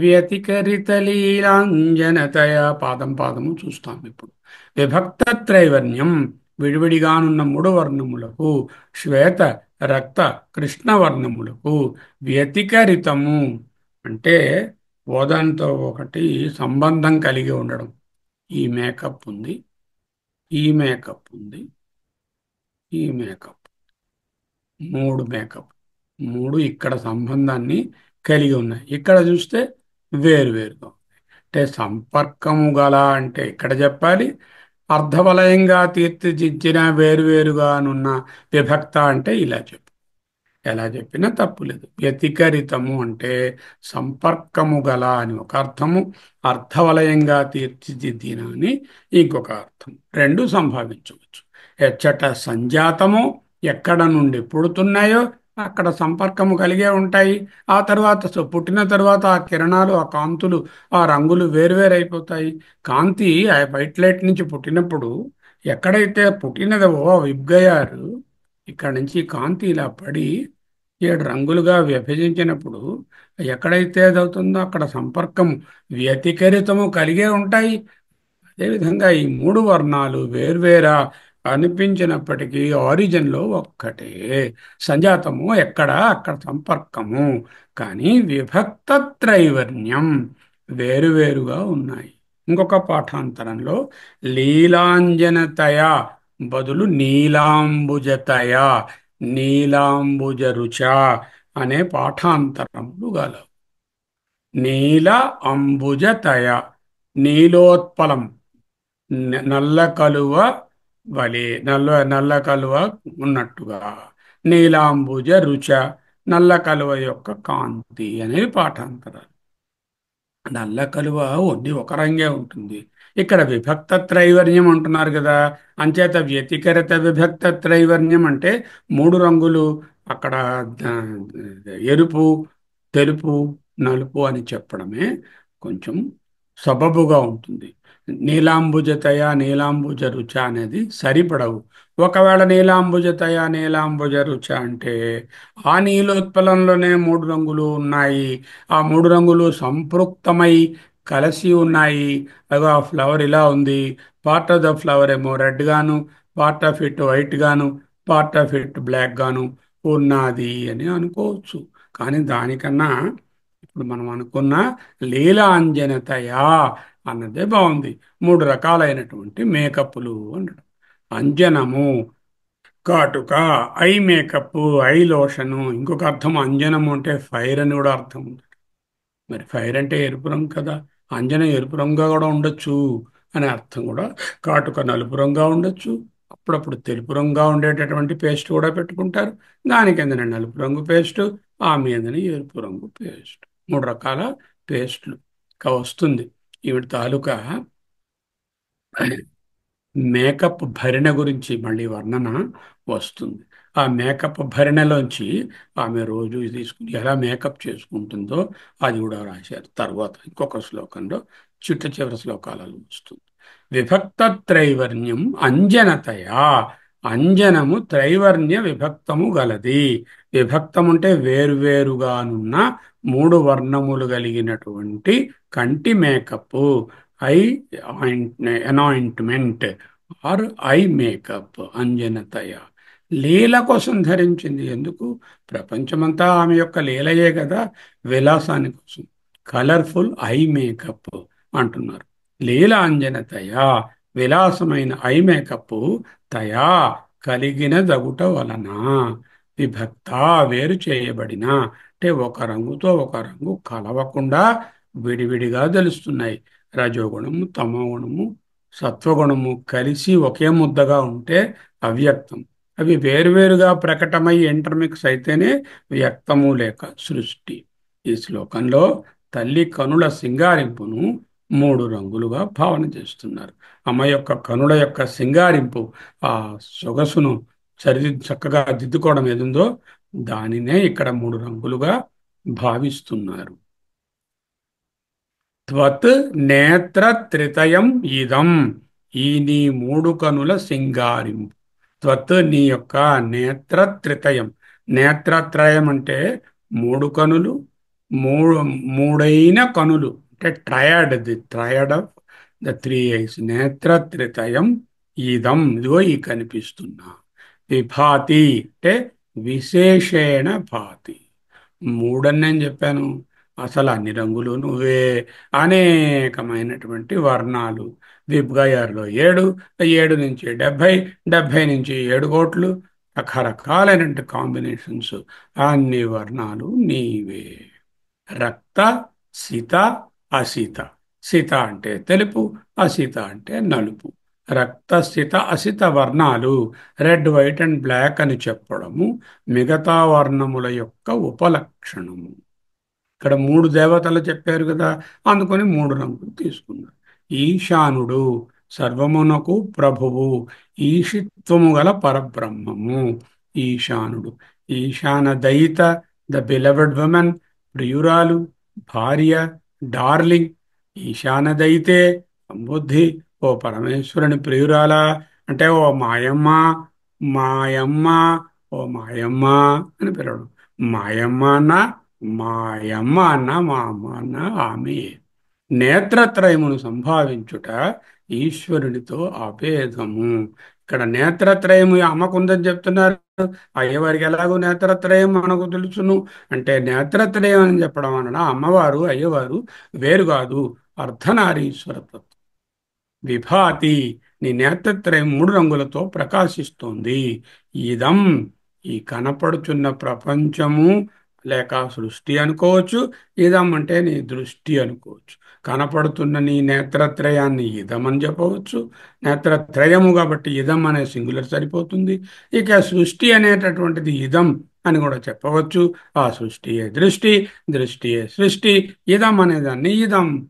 వ్యతికరితలీలాంజనతయా. పాదం పాదము చూస్తాం ఇప్పుడు. విభక్తత్రైవర్ణ్యం, విడివిడిగానున్న మూడు వర్ణములకు, శ్వేత, రక్త, కృష్ణ వర్ణములకు వ్యతికరితము అంటే ఓదంతో ఒకటి సంబంధం కలిగి ఉండడం. ఈ మేకప్ ఉంది, ఈ మేకప్ ఉంది, ఈ మేకప్, మూడు మేకప్, మూడు ఇక్కడ సంబంధాన్ని కలిగి ఉన్నాయి. ఇక్కడ చూస్తే వేరువేరుగా ఉంది. అంటే సంపర్కము గల అంటే ఇక్కడ చెప్పాలి. అర్ధవలయంగా తీర్చిదిద్దిన వేరువేరుగానున్న విభక్త అంటే ఇలా చెప్పు. ఎలా చెప్పినా తప్పులేదు. వ్యతికరితము అంటే సంపర్కము గల అని ఒక అర్థము, అర్ధవలయంగా తీర్చిదిద్దిన అని ఇంకొక అర్థం. రెండు సంభావించవచ్చు. ఎచ్చట సంజాతము, ఎక్కడ నుండి పుడుతున్నాయో అక్కడ సంపర్కము కలిగే ఉంటాయి. ఆ తర్వాత పుట్టిన తర్వాత ఆ కిరణాలు, ఆ కాంతులు, ఆ రంగులు వేరువేరైపోతాయి. కాంతి ఆ వైట్ లైట్ నుంచి పుట్టినప్పుడు ఎక్కడైతే పుట్టినదో విబ్గయారు, ఇక్కడ నుంచి కాంతి ఇలా పడి ఏడు రంగులుగా విభజించినప్పుడు ఎక్కడైతే అదవుతుందో అక్కడ సంపర్కం వ్యతికరితము కలిగే ఉంటాయి. అదేవిధంగా ఈ మూడు వర్ణాలు వేర్వేరా అనిపించినప్పటికీ ఆరిజిన్లో ఒక్కటే. సంజాతము ఎక్కడ అక్కడ సంపర్కము, కానీ విభక్త త్రైవర్ణ్యం వేరువేరుగా ఉన్నాయి. ఇంకొక పాఠాంతరంలో లీలాంజనతయ బదులు నీలాంబుజతయ, నీలాంబుజ రుచ అనే పాఠాంతరములు గలవు. నీల అంబుజతయ, నీలోత్పలం, నల్ల కలువ వలె, నల్ల కలువ ఉన్నట్టుగా. నీలాంబుజ రుచ, నల్ల కలువ యొక్క కాంతి అనేది పాఠాంతరాలు. నల్ల కలువ ఓన్లీ ఒక రంగే ఉంటుంది. ఇక్కడ విభక్త త్రైవర్ణ్యం అంటున్నారు కదా, అంచేత వ్యతికరిత విభక్త త్రైవర్ణ్యం అంటే మూడు రంగులు అక్కడ ఆ, ఎరుపు, తెలుపు, నలుపు అని చెప్పడమే కొంచెం సబబుగా ఉంటుంది. నీలాంబుజతయ, నీలాంబుజ రుచ అనేది సరిపడవు. ఒకవేళ నీలాంబుజతయ, నీలాంబుజ రుచ అంటే ఆ నీలోత్పలంలోనే మూడు రంగులు ఉన్నాయి, ఆ మూడు రంగులు సంపృక్తమై కలిసి ఉన్నాయి. అగో ఆ ఫ్లవర్ ఇలా ఉంది, పార్ట్ ఆఫ్ ద ఫ్లవర్ ఏమో రెడ్ గాను, పార్ట్ ఆఫ్ ఇట్ వైట్ గాను, పార్ట్ ఆఫ్ ఇట్ బ్లాక్ గాను ఉన్నది అని అనుకోవచ్చు. కానీ దానికన్నా ఇప్పుడు మనం అనుకున్న లీలాంజనతయా అన్నదే బాగుంది. మూడు రకాలైనటువంటి మేకప్లు అనడం. అంజనము, కాటుక, ఐ మేకప్, ఐ లోషను. ఇంకొక అర్థం అంజనము అంటే ఫైర్ అని కూడా అర్థం ఉంది. మరి ఫైర్ అంటే ఎరుపు రంగు కదా, అంజనం ఎరుపు రంగుగా కూడా ఉండొచ్చు అనే అర్థం కూడా. కాటుక నలుపు రంగుగా ఉండొచ్చు, అప్పుడప్పుడు తెలుపు రంగుగా ఉండేటటువంటి పేస్ట్ కూడా పెట్టుకుంటారు. దాని కిందనే నలుపు రంగు పేస్ట్, ఆ మీదని ఎరుపు రంగు పేస్ట్. మూడు రకాల పేస్ట్లు వస్తుంది. ఈవిడ తాలూకా మేకప్ భరిణ గురించి మళ్ళీ వర్ణన వస్తుంది. ఆ మేకప్ భరిణలోంచి ఆమె రోజు తీసుకుని ఎలా మేకప్ చేసుకుంటుందో అది కూడా రాశారు. తర్వాత ఇంకొక శ్లోకంలో చిట్ట చివరి శ్లోకాలలో వస్తుంది. విభక్త త్రైవర్ణ్యం అంజనతయా, అంజనము త్రైవర్ణ్య విభక్తము గలది. విభక్తం అంటే వేరువేరుగానున్న మూడు వర్ణములు కలిగినటువంటి కంటి makeup, eye anointment or eye makeup. అంజనతయ లీల కోసం ధరించింది. ఎందుకు? ప్రపంచమంతా ఆమె యొక్క లీలయే కదా, విలాసాని కోసం. కలర్ఫుల్ ఐ మేకప్ అంటున్నారు. లీలాంజనతయ విలాసమైన ఐ మేకప్ తయా కలిగిన దగుట వలన, విభక్త వేరు చేయబడిన అంటే ఒక రంగుతో ఒక రంగు కలవకుండా విడివిడిగా తెలుస్తున్నాయి. రజోగుణము, తమోగుణము, సత్వగుణము కలిసి ఒకే ముద్దగా ఉంటే అవ్యక్తం. అవి వేరువేరుగా ప్రకటమై ఇంటర్మిక్స్ అయితేనే వ్యక్తము లేక సృష్టి. ఈ శ్లోకంలో తల్లి కనుల సింగారింపును మూడు రంగులుగా భావన చేస్తున్నారు. అమ్మ యొక్క కనుల యొక్క సింగారింపు, ఆ సొగసును చక్కగా దిద్దుకోవడం ఏదుందో దానినే ఇక్కడ మూడు రంగులుగా భావిస్తున్నారు. త్వత్ నేత్ర త్రితయం ఇదం, ఈ నీ మూడు కనుల సింగారింపు. త్వత్ నీ యొక్క నేత్ర త్రితయం. నేత్రత్రయం అంటే మూడు కనులు, మూడు మూడైన కనులు అంటే triad, the triad of the three ice. నేత్ర త్రితయం ఇదం, ఇదిగో ఈ కనిపిస్తున్నా. విభాతి అంటే విశేషేణ భాతి. మూడని నేను చెప్పాను, అసలు అన్ని రంగులు నువ్వే. అనేకమైనటువంటి వర్ణాలు. విబ్గయర్లో 7, 7 నుంచి 70, 70 నుంచి 7 కోట్లు, రకరకాలైనటువంటి కాంబినేషన్స్. అన్ని వర్ణాలు నీవే. రక్త, సీత, అసీత. సీత అంటే తెలుపు, అసీత అంటే నలుపు. రక్త, సీత, అసిత వర్ణాలు రెడ్, వైట్ అండ్ బ్లాక్ అని చెప్పడము మిగతా వర్ణముల యొక్క ఉపలక్షణము. ఇక్కడ మూడు దేవతలు చెప్పారు కదా, అందుకని మూడు రంగులు తీసుకున్నారు. ఈశానుడు సర్వమునకు ప్రభువు, ఈషిత్వము గల పరబ్రహ్మము ఈశానుడు. ఈశాన దయిత, ద బిలవెడ్ ఉమెన్, ప్రియురాలు, భార్య, డార్లింగ్. ఈశానదయితే సంబుద్ధి, ఓ పరమేశ్వరుని ప్రియురాలా అంటే ఓ మాయమ్మ, మాయమ్మ, ఓ మాయమ్మ అని పిలవడం. మాయమ్మ అన్న, మాయమ్మ అన్న, మా అమ్మ అన్న ఆమె. నేత్రత్రయమును సంభావించుట ఈశ్వరునితో అభేదము. ఇక్కడ నేత్రత్రయము అమ్మకుందని చెప్తున్నారు. అయ్యవారికి ఎలాగో నేత్రత్రయం మనకు తెలుసును. అంటే నేత్రత్రయం అని చెప్పడం వలన అమ్మవారు అయ్యవారు వేరు కాదు. అర్ధనారీశ్వరత్వం విభాతి. నీ నేత్రత్రయం మూడు రంగులతో ప్రకాశిస్తోంది. ఇదం, ఈ కనపడుచున్న ప్రపంచము లేక సృష్టి అనుకోవచ్చు. ఇదం అంటే నీ దృష్టి అనుకోవచ్చు. కనపడుతున్న నీ నేత్రత్రయాన్ని ఇదం అని చెప్పవచ్చు. నేత్రత్రయము కాబట్టి ఇదం అనే సింగులర్ సరిపోతుంది. ఇక సృష్టి అనేటటువంటిది ఇదం అని కూడా చెప్పవచ్చు. ఆ సృష్టియే దృష్టి, దృష్టియే సృష్టి. ఇదం అనేదాన్ని ఇదం.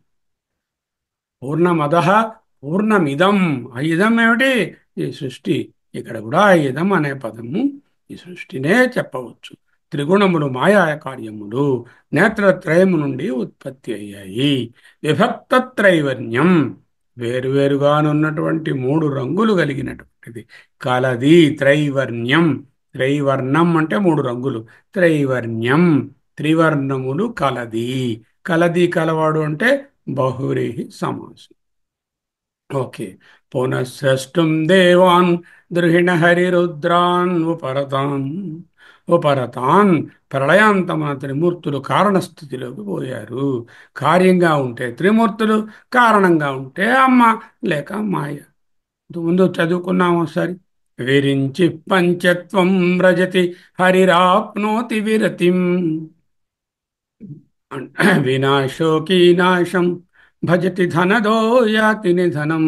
పూర్ణమద పూర్ణమిదం. ఆ ఇదం ఏమిటి? ఈ సృష్టి. ఇక్కడ కూడా ఆ ఇదం అనే పదము ఈ సృష్టినే చెప్పవచ్చు. త్రిగుణములు మాయా కార్యములు నేత్రత్రయము నుండి ఉత్పత్తి అయ్యాయి. విభక్త త్రైవర్ణ్యం, వేరువేరుగానున్నటువంటి మూడు రంగులు కలిగినటువంటిది కలది. త్రైవర్ణ్యం, త్రైవర్ణం అంటే మూడు రంగులు. త్రైవర్ణ్యం, త్రివర్ణములు కలది. కలది కలవాడు అంటే బహువ్రీహి సమాసం. ఓకే. పునఃస్రష్టుం దేవాన్ ద్రుహిణ హరిరుద్రాన్ ఉపరతాన్. ఉపరతాన్, ప్రళయాంతమున త్రిమూర్తులు కారణస్థితిలోకి పోయారు. కార్యంగా ఉంటే త్రిమూర్తులు, కారణంగా ఉంటే అమ్మ లేక మాయ. ముందు చదువుకున్నాము ఒకసారి. విరించి పంచత్వం వ్రజతి హరిరాప్నోతి విరతిం. వినాశోకీనాశం భజతి ధనదో యాతి నిధనం.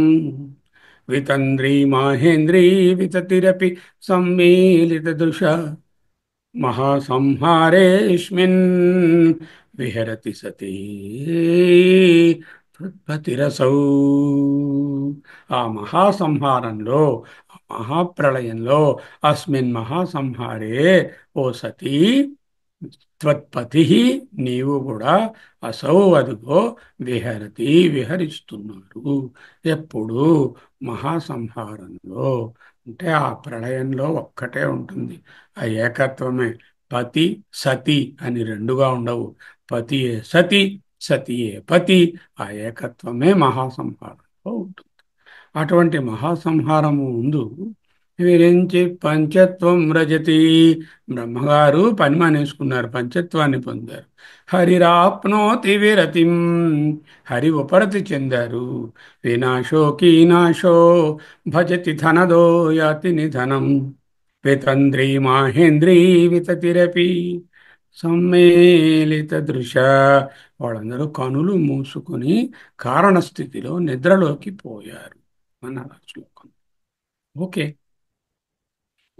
వితంద్రీ మాహేంద్రీ వితతిరపి సమ్మేళిత దృశ మహాసంహారేష్మిన్ విహరతి సతీ తత్పతిరసౌ. ఆ మహాసంహారంలో, ఆ మహాప్రళయంలో, అస్మిన్ మహాసంహారే ఓ సతీ త్వత్పతి, నీవు కూడా అసౌ అదుగో విహరతి విహరిస్తున్నారు. ఎప్పుడు? మహాసంహారంలో. అంటే ఆ ప్రళయంలో ఒక్కటే ఉంటుంది. ఆ ఏకత్వమే. పతి సతి అని రెండుగా ఉండవు. పతియే సతి, సతియే పతి. ఆ ఏకత్వమే మహాసంహారంలో ఉంటుంది. అటువంటి మహాసంహారము ముందు విరించి పంచత్వం రజతి. బ్రహ్మగారు పని మానేసుకున్నారు, పంచత్వాన్ని పొందారు. హరిరాప్నోతి విరతిం, హరి ఉపరతి చెందారు. వినాశో కీనాశో భజతి ధనదో యాతి నిధనం. వితంద్రీ మాహేంద్రీ వితతిరపి సమ్మేళిత దృశ. వాళ్ళందరూ కనులు మూసుకొని కారణస్థితిలో నిద్రలోకి పోయారు అన్నారు ఆ శ్లోకం. ఓకే.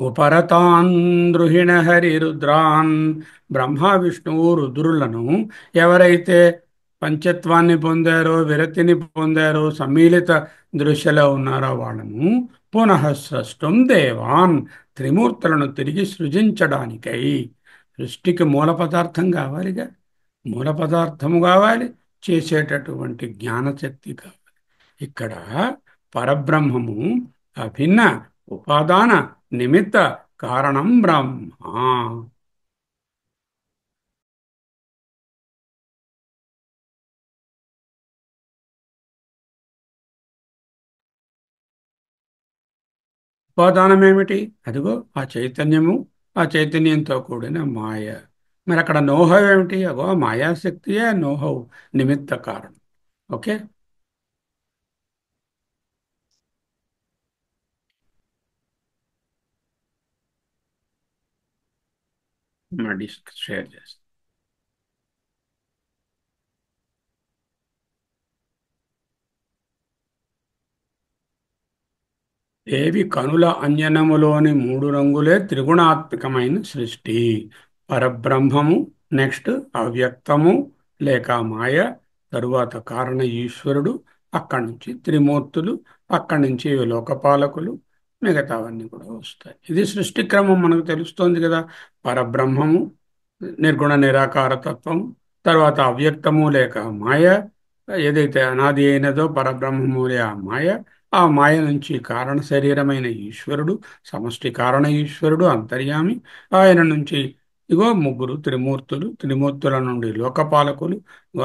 ఉపరతాన్ ద్రుహిణ హరి రుద్రాన్. బ్రహ్మ విష్ణువు రుద్రులను ఎవరైతే పంచత్వాన్ని పొందారో, విరతిని పొందారో, సమ్మిళిత దృశ్యలో ఉన్నారో వాళ్ళను పునఃస్రష్టం దేవాన్, త్రిమూర్తులను తిరిగి సృజించడానికై. సృష్టికి మూల పదార్థం కావాలిగా. మూల పదార్థము కావాలి, చేసేటటువంటి జ్ఞానశక్తి కావాలి. ఇక్కడ పరబ్రహ్మము అభిన్న ఉపాదాన నిమిత్త కారణం బ్రహ్మ. ఉపాదానం ఏమిటి? అదిగో ఆ చైతన్యము, ఆ చైతన్యంతో కూడిన మాయ. మరి అక్కడ నోహవ్ ఏమిటి? అగో ఆ మాయాశక్తియే నోహవ్, నిమిత్త కారణం. ఓకే. డిస్క్ షేర్ చేస్తాను. దేవి కనుల అంజనములోని మూడు రంగులే త్రిగుణాత్మకమైన సృష్టి. పరబ్రహ్మము, నెక్స్ట్ అవ్యక్తము లేక మాయ, తరువాత కారణ ఈశ్వరుడు, అక్కడి నుంచి త్రిమూర్తులు, అక్కడి నుంచి లోకపాలకులు, మిగతావన్నీ కూడా వస్తాయి. ఇది సృష్టి క్రమం మనకు తెలుస్తోంది కదా. పరబ్రహ్మము, నిర్గుణ నిరాకార తత్వం, తర్వాత అవ్యక్తము లేక మాయ, ఏదైతే అనాది అయినదో పరబ్రహ్మమూలే ఆ మాయ. ఆ మాయ నుంచి కారణ శరీరమైన ఈశ్వరుడు, సమష్టి కారణ ఈశ్వరుడు అంతర్యామి. ఆయన నుంచి ఇగో ముగ్గురు త్రిమూర్తులు, త్రిమూర్తుల నుండి లోకపాలకులు.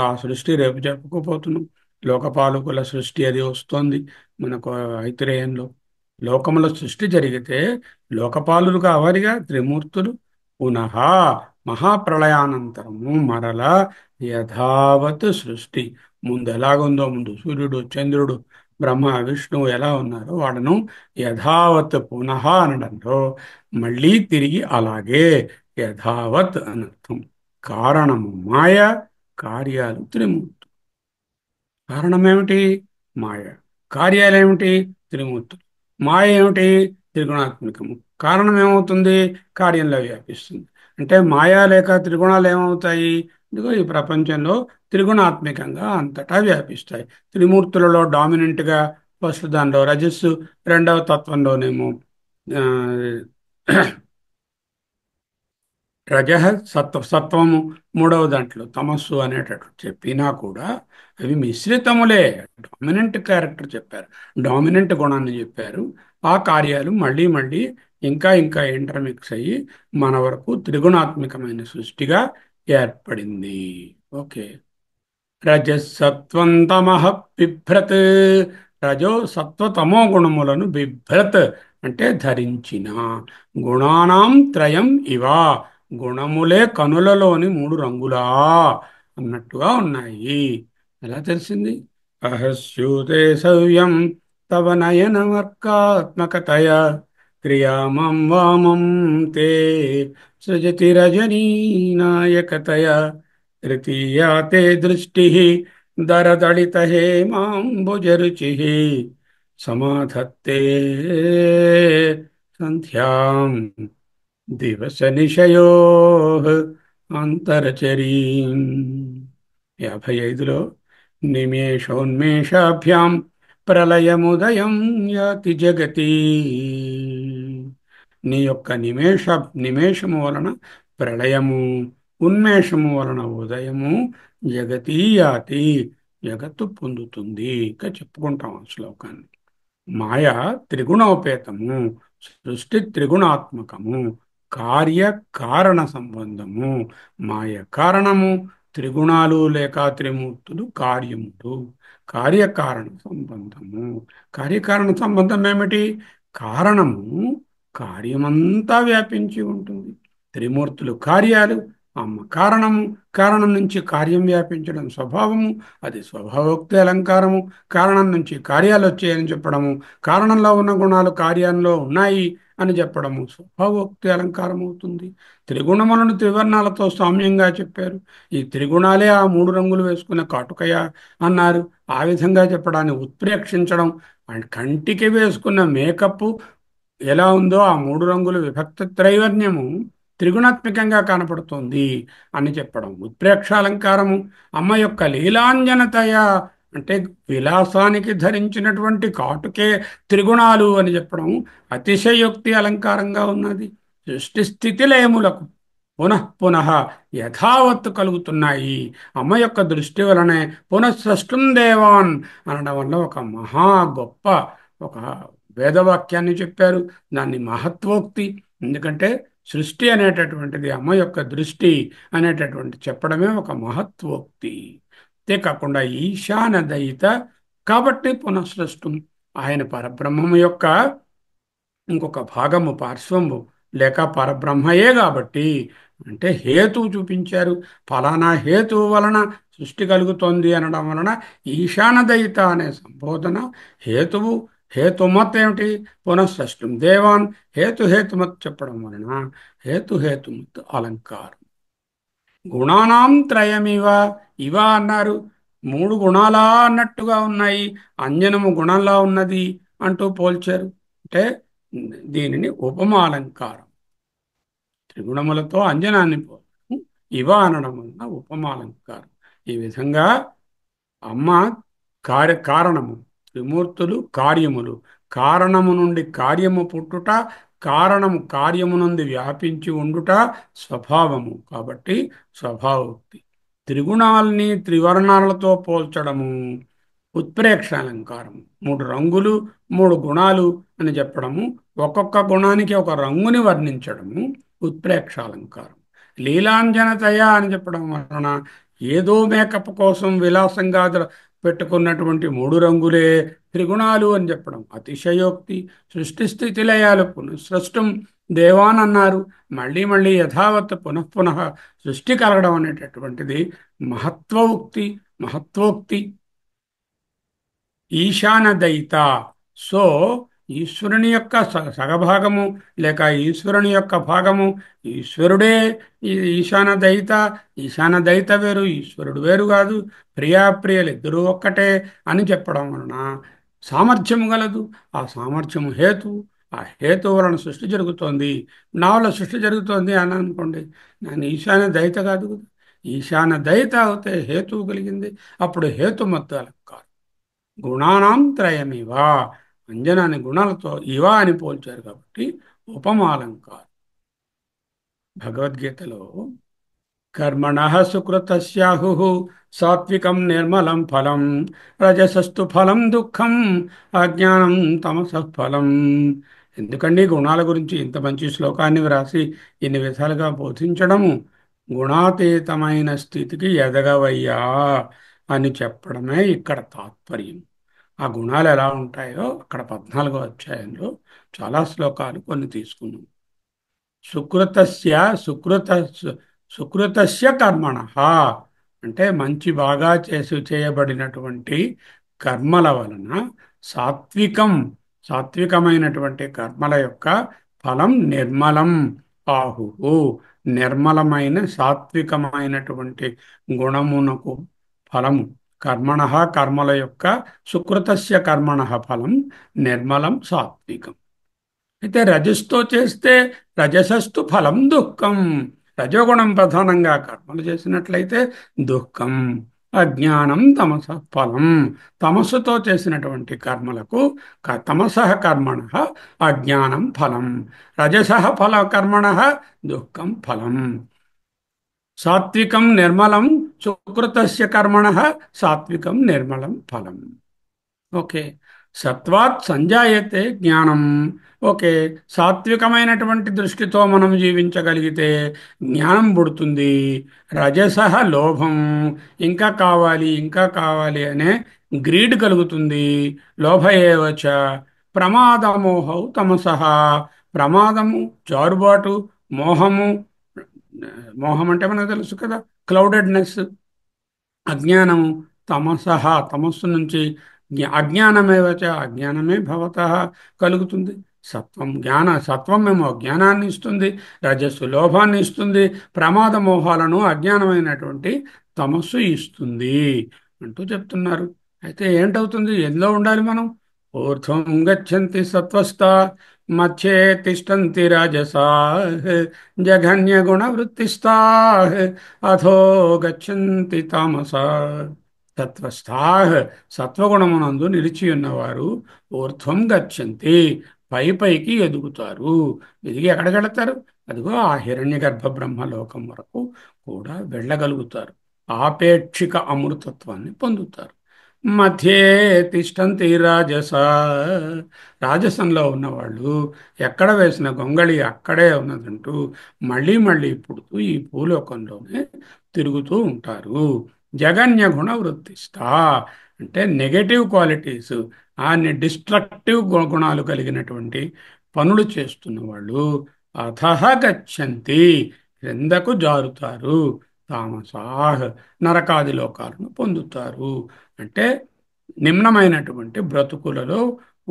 ఆ సృష్టి రేపు చెప్పుకోపోతున్నాం. లోకపాలకుల సృష్టి అది వస్తోంది మనకు ఐతిరేయంలో. లోకముల సృష్టి జరిగితే లోకపాలులు కావాలిగా త్రిమూర్తులు. పునః మహాప్రళయానంతరము మరలా యథావత్ సృష్టి ముందు ఎలాగుందో, ముందు సూర్యుడు చంద్రుడు బ్రహ్మ విష్ణువు ఎలా ఉన్నారో వాళ్ళను యథావత్ పునః అనడంలో మళ్ళీ తిరిగి అలాగే యథావత్ అనర్థం. కారణము మాయ, కార్యాలు త్రిమూర్తులు. కారణమేమిటి? మాయ. కార్యాలేమిటి? త్రిమూర్తులు. మాయ ఏమిటి? త్రిగుణాత్మకము. కారణం ఏమవుతుంది? కార్యంలో వ్యాపిస్తుంది. అంటే మాయా లేక త్రిగుణాలు ఏమవుతాయి? ఇదిగో ఈ ప్రపంచంలో త్రిగుణాత్మకంగా అంతటా వ్యాపిస్తాయి. త్రిమూర్తులలో డామినెంట్గా ఫస్ట్ దానిలో రజస్సు, రెండవ తత్వంలోనేమో ఆ, రజ సత్వము, మూడవ దాంట్లో తమస్సు అనేటట్టు చెప్పినా కూడా అవి మిశ్రితములే. డామినెంట్ క్యారెక్టర్ చెప్పారు, డామినెంట్ గుణాన్ని చెప్పారు. ఆ కార్యాలు మళ్ళీ మళ్ళీ ఇంకా ఇంకా ఇంటర్మిక్స్ అయ్యి మన వరకు త్రిగుణాత్మకమైన సృష్టిగా ఏర్పడింది. ఓకే. రజసత్వం తమః బిభ్రత్. రజో సత్వ తమో గుణములను బిభ్రత్ అంటే ధరించిన. గుణానాం త్రయం ఇవా. గుణములే కనులలోని మూడు రంగులా అన్నట్టుగా ఉన్నాయి. ఎలా తెలిసింది? అహస్యూతే సవ్యం తవ నయనమర్కాత్మకతయ క్రియామం వామం తే సృజతి రజనీ నాయకతయ తృతీయా తే దృష్టి దరదళిత హేమాంబుజరుచి సమాధత్తే సంధ్యాం దివస నిశయో అంతరచరీం. 55లో నిమేషోన్మేషాభ్యాం ప్రళయముదయం యాతి జగతి. నీ యొక్క నిమేషము వలన ప్రళయము, ఉన్మేషము వలన ఉదయము, జగతి యాతి జగత్తు పొందుతుంది. ఇంకా చెప్పుకుంటాం ఆ శ్లోకాన్ని. మాయ త్రిగుణోపేతము, సృష్టి త్రిగుణాత్మకము, కార్యకారణ సంబంధము. మాయ కారణము, త్రిగుణాలు లేక త్రిమూర్తులు కార్యములు. కార్యకారణ సంబంధము. కార్యకారణ సంబంధం ఏమిటి? కారణము కార్యమంతా వ్యాపించి ఉంటుంది. త్రిమూర్తులు కార్యాలు, అమ్మ కారణము, కారణం నుంచి కార్యం వ్యాపించడం స్వభావము, అది స్వభావోక్తి అలంకారము. కారణం నుంచి కార్యాలు వచ్చాయని చెప్పడము, కారణంలో ఉన్న గుణాలు కార్యంలో ఉన్నాయి అని చెప్పడము స్వభావోక్తి అలంకారం అవుతుంది. త్రిగుణములను త్రివర్ణాలతో సామ్యంగా చెప్పారు. ఈ త్రిగుణాలే ఆ మూడు రంగులు వేసుకున్న కాటుకయ అన్నారు. ఆ విధంగా చెప్పడాన్ని ఉత్ప్రేక్షించడం, అండ్ కంటికి వేసుకున్న మేకప్ ఎలా ఉందో ఆ మూడు రంగులు విభక్త త్రైవర్ణ్యము త్రిగుణాత్మకంగా కనపడుతోంది అని చెప్పడం ఉత్ప్రేక్షాలంకారము. అమ్మ యొక్క లీలాంజనతయ అంటే విలాసానికి ధరించినటువంటి కాటుకే త్రిగుణాలు అని చెప్పడం అతిశయోక్తి అలంకారంగా ఉన్నది. సృష్టి స్థితి లయములకు పునః పునః యథావత్తు కలుగుతున్నాయి. అమ్మ యొక్క దృష్టి వలనే పునఃసృష్టం దేవాన్ అనడం వల్ల ఒక మహా గొప్ప ఒక వేదవాక్యాన్ని చెప్పారు. దాన్ని మహత్వోక్తి. ఎందుకంటే సృష్టి అనేటటువంటిది అమ్మ యొక్క దృష్టి అనేటటువంటి చెప్పడమే ఒక మహత్వోక్తి. అంతేకాకుండా ఈశాన దయిత కాబట్టి పునఃసృష్టం. ఆయన పరబ్రహ్మము యొక్క ఇంకొక భాగము పార్శ్వము లేక పరబ్రహ్మయే కాబట్టి, అంటే హేతువు చూపించారు. ఫలానా హేతువు వలన సృష్టి కలుగుతోంది అనడం వలన ఈశానదయిత అనే సంబోధన హేతువు. హేతుమత్ ఏమిటి? పునఃసృష్టం దేవాన్. హేతుమత్ చెప్పడం వలన హేతుమత్ అలంకారం. గుణానాం త్రయమివ. ఇవ అన్నారు, మూడు గుణాలా అన్నట్టుగా ఉన్నాయి. అంజనము గుణంలా ఉన్నది అంటూ పోల్చారు. అంటే దీనిని ఉపమాలంకారం. త్రిగుణములతో అంజనాన్ని పోల్చడం ఇవ అనడం వలన ఉపమాలంకారం. ఈ విధంగా అమ్మ కారణము, త్రిమూర్తులు కార్యములు. కారణము నుండి కార్యము పుట్టుట, కారణము కార్యము నుండి వ్యాపించి ఉండుట స్వభావము కాబట్టి స్వభావోక్తి. త్రిగుణాలని త్రివర్ణాలతో పోల్చడము ఉత్ప్రేక్ష అలంకారం. మూడు రంగులు, మూడు గుణాలు అని చెప్పడము, ఒక్కొక్క గుణానికి ఒక రంగుని వర్ణించడము ఉత్ప్రేక్ష అలంకారం. లీలాంజనతయ అని చెప్పడం వలన ఏదో మేకప్ కోసం విలాసంగా పెట్టుకున్నటువంటి మూడు రంగులే త్రిగుణాలు అని చెప్పడం అతిశయోక్తి. సృష్టి స్థితి లయాలు పునఃసృష్టం దేవాన్ అన్నారు. మళ్ళీ మళ్ళీ యథావత్ పునఃపునః సృష్టి కలగడం అనేటటువంటిది మహత్వోక్తి. మహత్వోక్తి ఈశానదయిత. సో ఈశ్వరుని యొక్క సగభాగము లేక ఈశ్వరుని యొక్క భాగము ఈశ్వరుడే. ఈశానదయిత. ఈశానదయిత వేరు, ఈశ్వరుడు వేరు కాదు. ప్రియాప్రియలు ఇద్దరూ ఒక్కటే అని చెప్పడం వలన సామర్థ్యము గలదు. ఆ సామర్థ్యము హేతు. ఆ హేతు వలన సృష్టి జరుగుతోంది. నా వల్ల సృష్టి జరుగుతోంది అని అనుకోండి, నేను ఈశాన్య దయిత కాదు కదా. ఈశాన్య దయిత అవుతే హేతువు కలిగింది. అప్పుడు హేతుమత్తు అలంకారం. గుణానాం త్రయమివా. అంజనాన్ని గుణాలతో ఇవా అని పోల్చారు కాబట్టి ఉపమాలంకారం. భగవద్గీతలో కర్మణః సుకృతస్యాహు సాత్వికం నిర్మలం ఫలం రజసస్తు ఫలం దుఃఖం అజ్ఞానం తమసః ఫలం. ఎందుకండి గుణాల గురించి ఇంత మంచి శ్లోకాన్ని వ్రాసి ఇన్ని విధాలుగా బోధించడము? గుణాతీతమైన స్థితికి ఎదగవయ్యా అని చెప్పడమే ఇక్కడ తాత్పర్యం. ఆ గుణాలు ఎలా ఉంటాయో అక్కడ 14వ అధ్యాయంలో చాలా శ్లోకాలు కొన్ని తీసుకున్నాం. సుకృతస్య సుకృత సుకృతస్య కర్మణః అంటే మంచి బాగా చేయబడినటువంటి కర్మల వలన సాత్వికం, సాత్వికమైనటువంటి కర్మల యొక్క ఫలం నిర్మలం ఆహుహు. నిర్మలమైన సాత్వికమైనటువంటి గుణమునకు ఫలము. కర్మణ కర్మల యొక్క సుకృతస్య కర్మణ ఫలం నిర్మలం సాత్వికం. అయితే రజస్తో చేస్తే రజసస్తు ఫలం దుఃఖం. రజోగుణం ప్రధానంగా కర్మలు చేసినట్లయితే దుఃఖం. అజ్ఞానం తమస ఫలం. తమస్సుతో చేసినటువంటి కర్మలకు తమసః కర్మణ అజ్ఞానం ఫలం. రజసః ఫల కర్మణ దుఃఖం ఫలం. సాత్వికం నిర్మలం సుకృతస్య కర్మణ సాత్వికం నిర్మలం ఫలం. ఓకే. సత్వాత్ సంజాయతే జ్ఞానం. ఓకే. సాత్వికమైనటువంటి దృష్టితో మనం జీవించగలిగితే జ్ఞానం పుడుతుంది. రజసః లోభం, ఇంకా కావాలి ఇంకా కావాలి అనే గ్రీడ్ కలుగుతుంది. లోభ ఏవచ ప్రమాదమోహౌ తమసః. ప్రమాదము జారుబాటు, మోహము. మోహం అంటే మనకు తెలుసు కదా, క్లౌడెడ్నెస్. అజ్ఞానము తమసః, తమస్సు నుంచి అజ్ఞానమేవచ, అజ్ఞానమే భవతః కలుగుతుంది. సత్వం జ్ఞాన, సత్వమేమో జ్ఞానాన్ని ఇస్తుంది, రజస్సు లోభాన్ని ఇస్తుంది, ప్రమాద మోహాలను అజ్ఞానమైనటువంటి తమస్సు ఇస్తుంది అంటూ చెప్తున్నారు. అయితే ఏంటవుతుంది? ఎందులో ఉండాలి మనం? ఊర్ధ్వం గచ్చంతి సత్వస్థా మధ్యే తిష్టంతి రాజసా జఘన్య గుణ వృత్తిస్థా అథో గచ్చంతి తామసా. తత్వస్థాః సత్వగుణమునందు నిలిచి ఉన్నవారు ఊర్ధ్వం గచ్చంతి పై పైకి ఎదుగుతారు. ఎదిగి ఎక్కడికెళతారు? అదిగో ఆ హిరణ్య గర్భ బ్రహ్మలోకం వరకు కూడా వెళ్ళగలుగుతారు. ఆపేక్షిక అమృతత్వాన్ని పొందుతారు. మధ్యే తిష్టంతి రాజస. రాజసంలో ఉన్నవాళ్ళు ఎక్కడ వేసిన గొంగళి అక్కడే ఉన్నదంటూ మళ్ళీ మళ్ళీ పుడుతూ ఈ భూలోకంలోనే తిరుగుతూ ఉంటారు. జగన్య గుణ వృత్తిస్థ అంటే నెగటివ్ క్వాలిటీస్, అన్ని డిస్ట్రక్టివ్ గుణాలు కలిగినటువంటి పనులు చేస్తున్న వాళ్ళు అధః గచ్చంతి క్రిందకు జారుతారు. తామసాహ్ నరకాది లోకాలను పొందుతారు. అంటే నిమ్నమైనటువంటి బ్రతుకులలో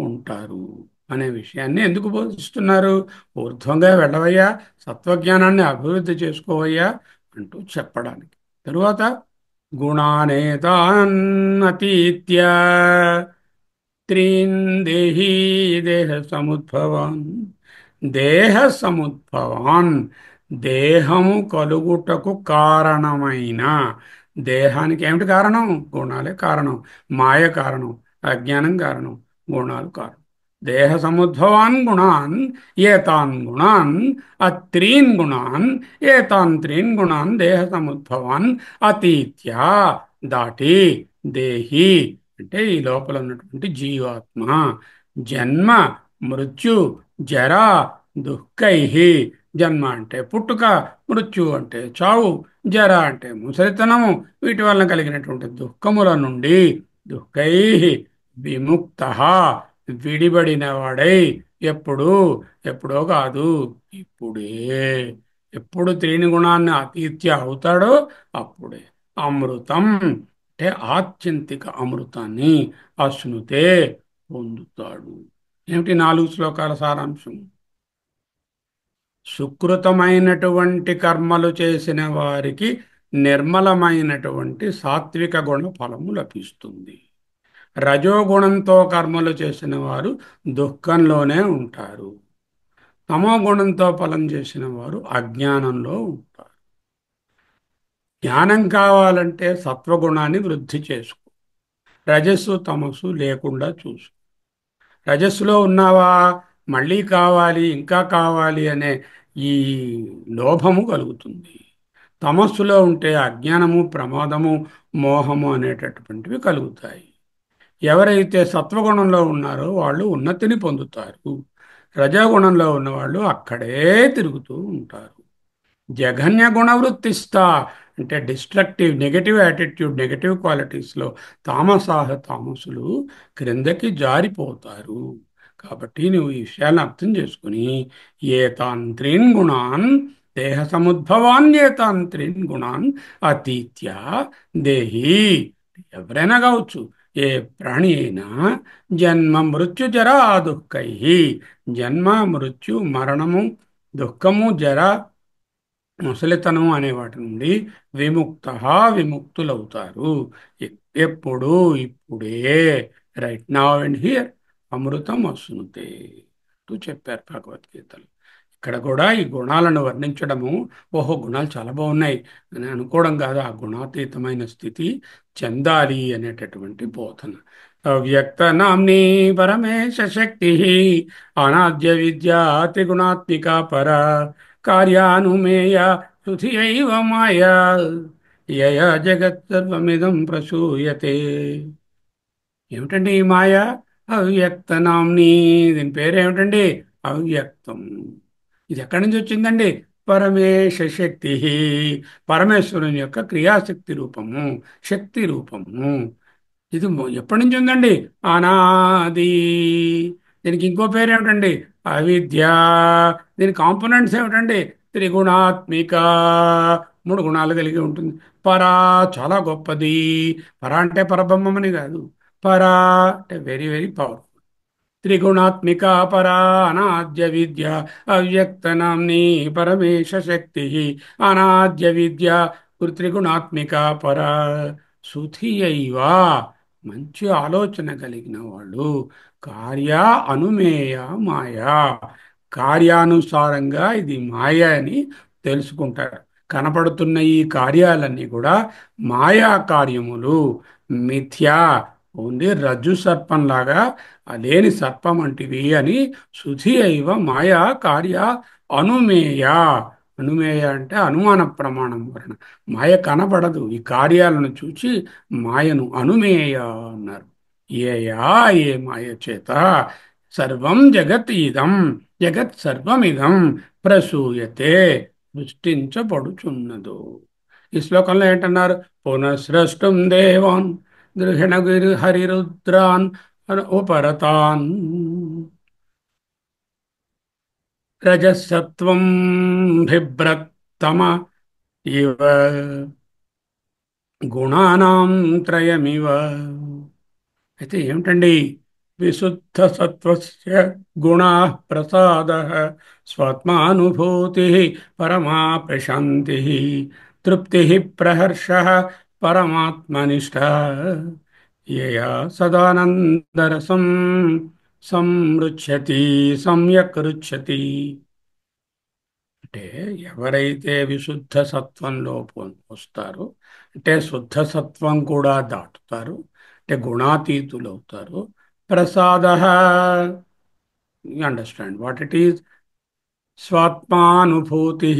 ఉంటారు అనే విషయాన్ని ఎందుకు బోధిస్తున్నారు? ఊర్ధ్వంగా వెళ్ళవయ్యా, సత్వజ్ఞానాన్ని అభివృద్ధి చేసుకోవయ్యా అంటూ చెప్పడానికి. తరువాత గుణానేతాన్ అతీత్య త్రీన్ దేహీ దేహ సముద్భవాన్. దేహ సముద్భవాన్ దేహము కలుగుటకు కారణమైన, దేహానికి ఏమిటి కారణం? గుణాలే కారణం. మాయ కారణం, అజ్ఞానం కారణం, గుణాలు కారణం. దేహ సముద్భవాన్ గుణాన్ ఏతాన్ గుణాన్ అత్రీన్ గుణాన్ ఏతాన్ త్రీన్ గుణాన్ దేహ సముద్భవాన్ అతీత్య దాటి దేహి అంటే ఈ లోపల ఉన్నటువంటి జీవాత్మ జన్మ మృత్యు జరా దుఃఖై జన్మ అంటే పుట్టుక, మృత్యు అంటే చావు, జర అంటే ముసలితనము, వీటి వలన కలిగినటువంటి దుఃఖముల నుండి దుఃఖై విముక్త, విడిబడిన వాడై, ఎప్పుడు, ఎప్పుడో కాదు, ఇప్పుడే. ఎప్పుడు త్రీని గుణాన్ని అతీత్య అవుతాడో అప్పుడే అమృతం అంటే ఆత్యంతిక అమృతాన్ని అశ్నుతే పొందుతాడు. ఏమిటి 4 శ్లోకాల సారాంశం? సుకృతమైనటువంటి కర్మలు చేసిన వారికి నిర్మలమైనటువంటి సాత్విక గుణ ఫలము లభిస్తుంది. రజోగుణంతో కర్మలు చేసిన వారు దుఃఖంలోనే ఉంటారు. తమో గుణంతో ఫలం చేసిన వారు అజ్ఞానంలో ఉంటారు. జ్ఞానం కావాలంటే సత్వగుణాన్ని వృద్ధి చేసుకో. రజస్సు తమస్సు లేకుండా చూసు. రజస్సులో ఉన్నావా, మళ్ళీ కావాలి, ఇంకా కావాలి అనే ఈ లోభము కలుగుతుంది. తమస్సులో ఉంటే అజ్ఞానము, ప్రమాదము, మోహము అనేటటువంటివి కలుగుతాయి. ఎవరైతే సత్వగుణంలో ఉన్నారో వాళ్ళు ఉన్నతిని పొందుతారు. రజోగుణంలో ఉన్నవాళ్ళు అక్కడే తిరుగుతూ ఉంటారు. జఘన్య గుణవృత్తిస్తా అంటే డిస్ట్రక్టివ్ నెగటివ్ యాటిట్యూడ్, నెగటివ్ క్వాలిటీస్లో తామసులు క్రిందకి జారిపోతారు. కాబట్టి నువ్వు ఈ విషయాన్ని అర్థం చేసుకుని ఏతాన్ త్రీన్ గుణాన్ దేహ సముద్భవాన్ ఏతాన్ త్రీన్ గుణాన్ అతీత్య దేహి, ఎవరైనా కావచ్చు, ఏ ప్రాణి అయినా జన్మ మృత్యు జరా దుఃఖై, జన్మ మృత్యు మరణము దుఃఖము జర ముసలితనం అనే వాటి నుండి విముక్త, విముక్తులవుతారు. ఎప్పుడు, ఇప్పుడే, రైట్ నౌ అండ్ హియర్ అమృతం అశ్నుతే అంటూ చెప్పారు భగవద్గీతలో. ఇక్కడ కూడా ఈ గుణాలను వర్ణించడము, ఓహో గుణాలు చాలా బాగున్నాయి అని అనుకోవడం కాదు, ఆ గుణాతీతమైన స్థితి చెందాలి అనేటటువంటి బోధన. అవ్యక్త నామ్ని పరమేశ శక్తి అనాద్య విద్యా త్రిగుణాత్మిక పర కార్యానుమేయ శృతియైవ మాయా యయా జగత్ సర్వమిదం ప్రసూయతే. ఏమిటండి ఈ మాయ? అవ్యక్తనాంని, దీని పేరేమిటండి? అవ్యక్తం. ఇది ఎక్కడి నుంచి వచ్చిందండి? పరమేశ శక్తి, పరమేశ్వరుని యొక్క క్రియాశక్తి రూపము, శక్తి రూపము. ఇది ఎప్పటి నుంచి ఉందండి? అనాది. దీనికి ఇంకో పేరు ఏమిటండి? అవిద్య. దీని కాంపోనెంట్స్ ఏమిటండి? త్రిగుణాత్మిక, 3 గుణాలు కలిగి ఉంటుంది. పరా, చాలా గొప్పది. పరా అంటే పరబ్రహ్మమని కాదు, పరా అంటే వెరీ వెరీ పవర్ఫుల్. త్రిగుణాత్మిక పరా అనాద్య విద్య అవ్యక్తనామ్ని పరమేశ శక్తి అనాద్య విద్య త్రిగుణాత్మిక పరా సుధియైవ, మంచి ఆలోచన కలిగిన వాళ్ళు. కార్య అనుమేయ మాయా, కార్యానుసారంగా ఇది మాయ అని తెలుసుకుంటారు. కనపడుతున్న ఈ కార్యాలన్నీ కూడా మాయా కార్యములు, మిథ్యా, ఓన్లీ రజ్జు సర్పంలాగా లేని సర్పం వంటివి అని. శుచి అయివ మాయా కార్య అనుమేయ. అనుమేయ అంటే అనుమాన ప్రమాణం వలన మాయ కనబడదు. ఈ కార్యాలను చూచి మాయను అనుమేయ అన్నారు. ఏయా, ఏ మాయ చేత సర్వం జగత్ ఇదం, జగత్ సర్వమిదం ప్రసూయతే, సృష్టించబడుచున్నదో. ఈ శ్లోకంలో ఏంటన్నారు? పునఃస్రష్టం దేవాన్ గృహిణగిరి హరిరుద్రాన్ ఉపరతాన్ రజసత్వం బిభ్రత్తమ ఇవ గుణానాం త్రయమివ. అయితే ఏమిటండి? విశుద్ధ సత్వస్య గుణా ప్రసాద స్వాత్మానుభూతి పరమా ప్రశాంతి తృప్తి ప్రహర్ష పరమాత్మనిష్ట యయా సదానందరసం సంరుచ్యతి సమ్యక్ రుచ్యతి. అంటే ఎవరైతే విశుద్ధ సత్వంలో వస్తారో, అంటే శుద్ధ సత్వం కూడా దాటుతారు, అంటే గుణాతీతులు అవుతారు. ప్రసాద, అండర్స్టాండ్ వాట్ ఇట్ ఈస్. స్వాత్మానుభూతి,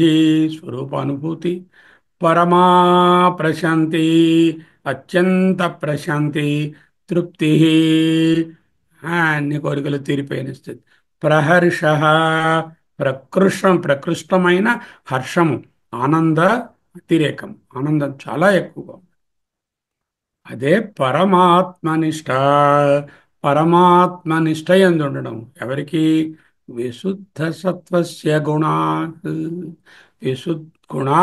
స్వరూపానుభూతి. పరమా ప్రశాంతి, అత్యంత ప్రశాంతి. తృప్తి, అన్ని కోరికలు తీరిపోయిన స్థితి. ప్రహర్ష, ప్రకృష్టమైన హర్షము, ఆనంద అతిరేకం, ఆనందం చాలా ఎక్కువగా. అదే పరమాత్మనిష్ట. పరమాత్మనిష్ట యందు ఉండడం ఎవరికి? విశుద్ధ సత్వస్య గుణా. గుణా,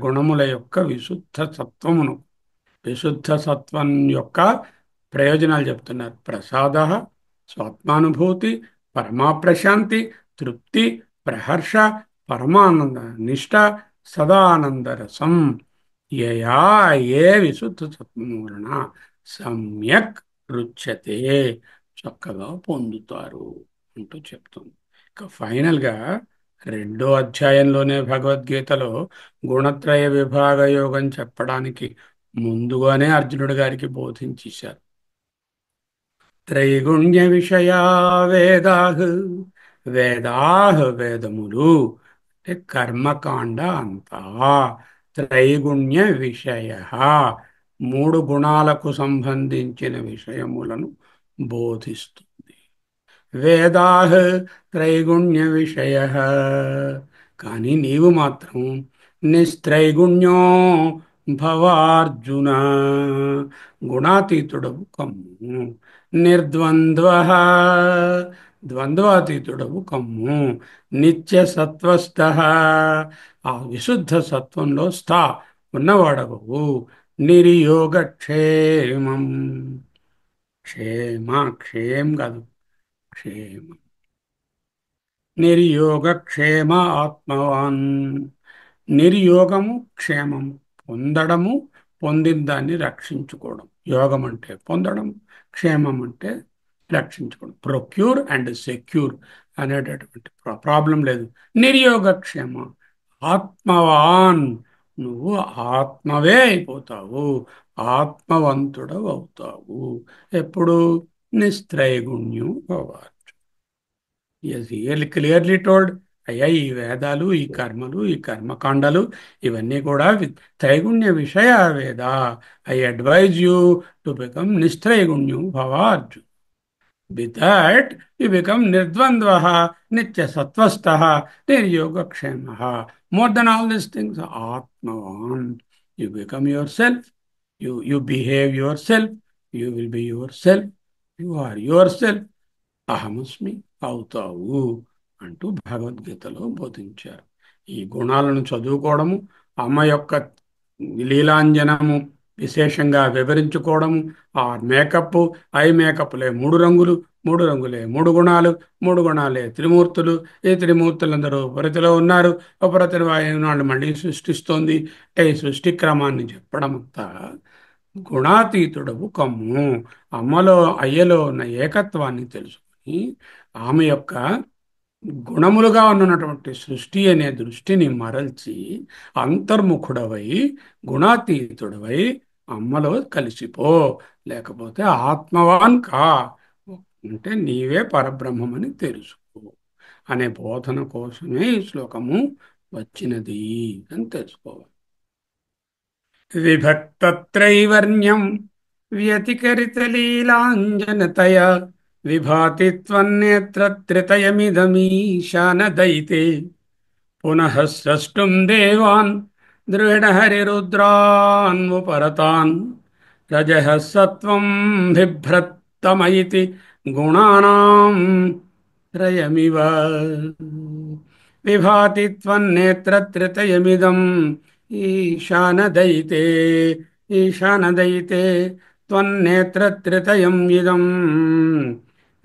గుణముల యొక్క విశుద్ధ సత్వమును, విశుద్ధ సత్వం యొక్క ప్రయోజనాలు చెప్తున్నారు. ప్రసాద, స్వాత్మానుభూతి, పరమా ప్రశాంతి, తృప్తి, ప్రహర్ష, పరమానంద, నిష్ట, సదానంద రసం. యయా ఏ విశుద్ధ సత్వము వలన సమ్యక్ రుచ్యతే, చక్కగా పొందుతారు అంటూ చెప్తుంది. ఇక ఫైనల్గా రెండో అధ్యాయంలోనే భగవద్గీతలో గుణత్రయ విభాగ యోగం చెప్పడానికి ముందుగానే అర్జునుడి గారికి బోధించేశారు. త్రైగుణ్య విషయా వేదాహ్. వేదములు అంటే కర్మకాండ అంతా త్రైగుణ్య విషయ, మూడు గుణాలకు సంబంధించిన విషయములను బోధిస్తుంది. వేదాహ త్రైగుణ్య విషయ, కానీ నీవు మాత్రం నిస్త్రైగుణ్యో భవార్జున, గుణాతీతుడవు కమ్ము. నిర్ద్వంద్వ, ద్వంద్వాతీతుడవు కమ్ము. నిత్య సత్వస్థ, ఆ విశుద్ధ సత్వంలో ఉన్నవాడవు. నిర్యోగక్షేమం, క్షేమ, క్షేం కాదు, క్షేమ, నిర్యోగక్షేమ ఆత్మవాన్. నిర్యోగము క్షేమము, పొందడము, పొందిన దాన్ని రక్షించుకోవడం. యోగం అంటే పొందడం, క్షేమం అంటే రక్షించుకోవడం. ప్రొక్యూర్ అండ్ సెక్యూర్ అనేటటువంటి ప్రాబ్లం లేదు. నిర్యోగక్షేమ, ఆత్మవాన్, నువ్వు ఆత్మవే అయిపోతావు, ఆత్మవంతుడవు అవుతావు. ఎప్పుడు? నిస్త్రైగుణ్యం భవ. Clearly told. అయ్యా, ఈ వేదాలు, ఈ కర్మలు, ఈ కర్మకాండలు ఇవన్నీ కూడా త్రైగుణ్య విషయ వేద. I advise you to become నిస్త్రైగుణ్యం భవార్జు. With that, you become nirdvandvaha, nitya sattvastaha, niryogaksemaha. More than all these things, Atmavan. You become yourself. You behave yourself. You will be yourself. You are yourself. అహమస్మి అవుతావు అంటూ భగవద్గీతలో బోధించారు. ఈ గుణాలను చదువుకోవడము, అమ్మ యొక్క లీలాంజనము విశేషంగా వివరించుకోవడము, ఆ మేకప్, ఐ మేకప్లే మూడు రంగులు, మూడు రంగులే మూడు గుణాలు, మూడు గుణాలే త్రిమూర్తులు, ఈ త్రిమూర్తులందరూ ఉపరతిలో ఉన్నారు, ఉపరతిని వాయునాడు మళ్ళీ సృష్టిస్తోంది. ఈ సృష్టి క్రమాన్ని చెప్పడం అంతా గుణాతీతుడవు కమ్ము. అమ్మలో అయ్యలో ఉన్న ఏకత్వాన్ని తెలుసుకుని ఆమె యొక్క గుణములుగా ఉన్నటువంటి సృష్టి అనే దృష్టిని మరల్చి అంతర్ముఖుడవై గుణాతీతుడవై అమ్మలో కలిసిపో. లేకపోతే ఆత్మవాన్ కా, అంటే నీవే పరబ్రహ్మమని తెలుసుకో అనే బోధన కోసమే ఈ శ్లోకము వచ్చినది అని తెలుసుకోవాలి. విభక్తత్రైవర్ణ్యం వ్యతికరితలీలాంజనతయా విభాతి త్వన్నేత్ర త్రితయమిదమీశానదైతే పునః స్రష్టుం దేవాన్ ద్రుహిణహరిరుద్రాన్ముపరతాన్ రజః సత్వం బిభ్రత్తమయితి గుణానాం త్రయమివ విభాతి త్వన్నేత్ర త్రితయమిదం ఈశానదైతే. ఈశానదైతే త్వన్నేత్రత్రితయం ఇదం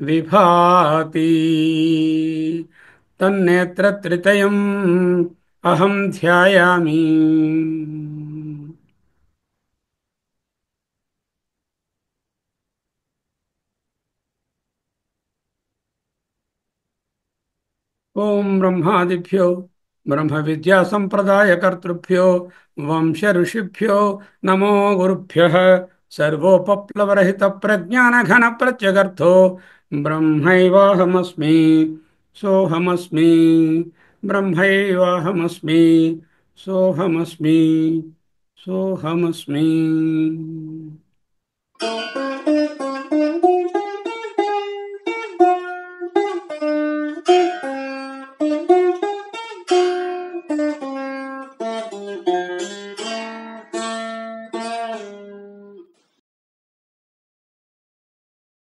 విభాతి. తన్నేత్రత్రితయం అహం ధ్యాయామి. ఓం బ్రహ్మాదిభ్యో బ్రహ్మ విద్యా సంప్రదాయకర్తృభ్యో వంశ ఋషిభ్యో నమో గురుభ్యః. సర్వోపప్లవరహిత ప్రజ్ఞానఘన ప్రత్యగర్థో బ్రహ్మైవాహమస్మి. సోహమస్మి. బ్రహ్మైవాహమస్మి. సోహమస్మి. సోహమస్మి.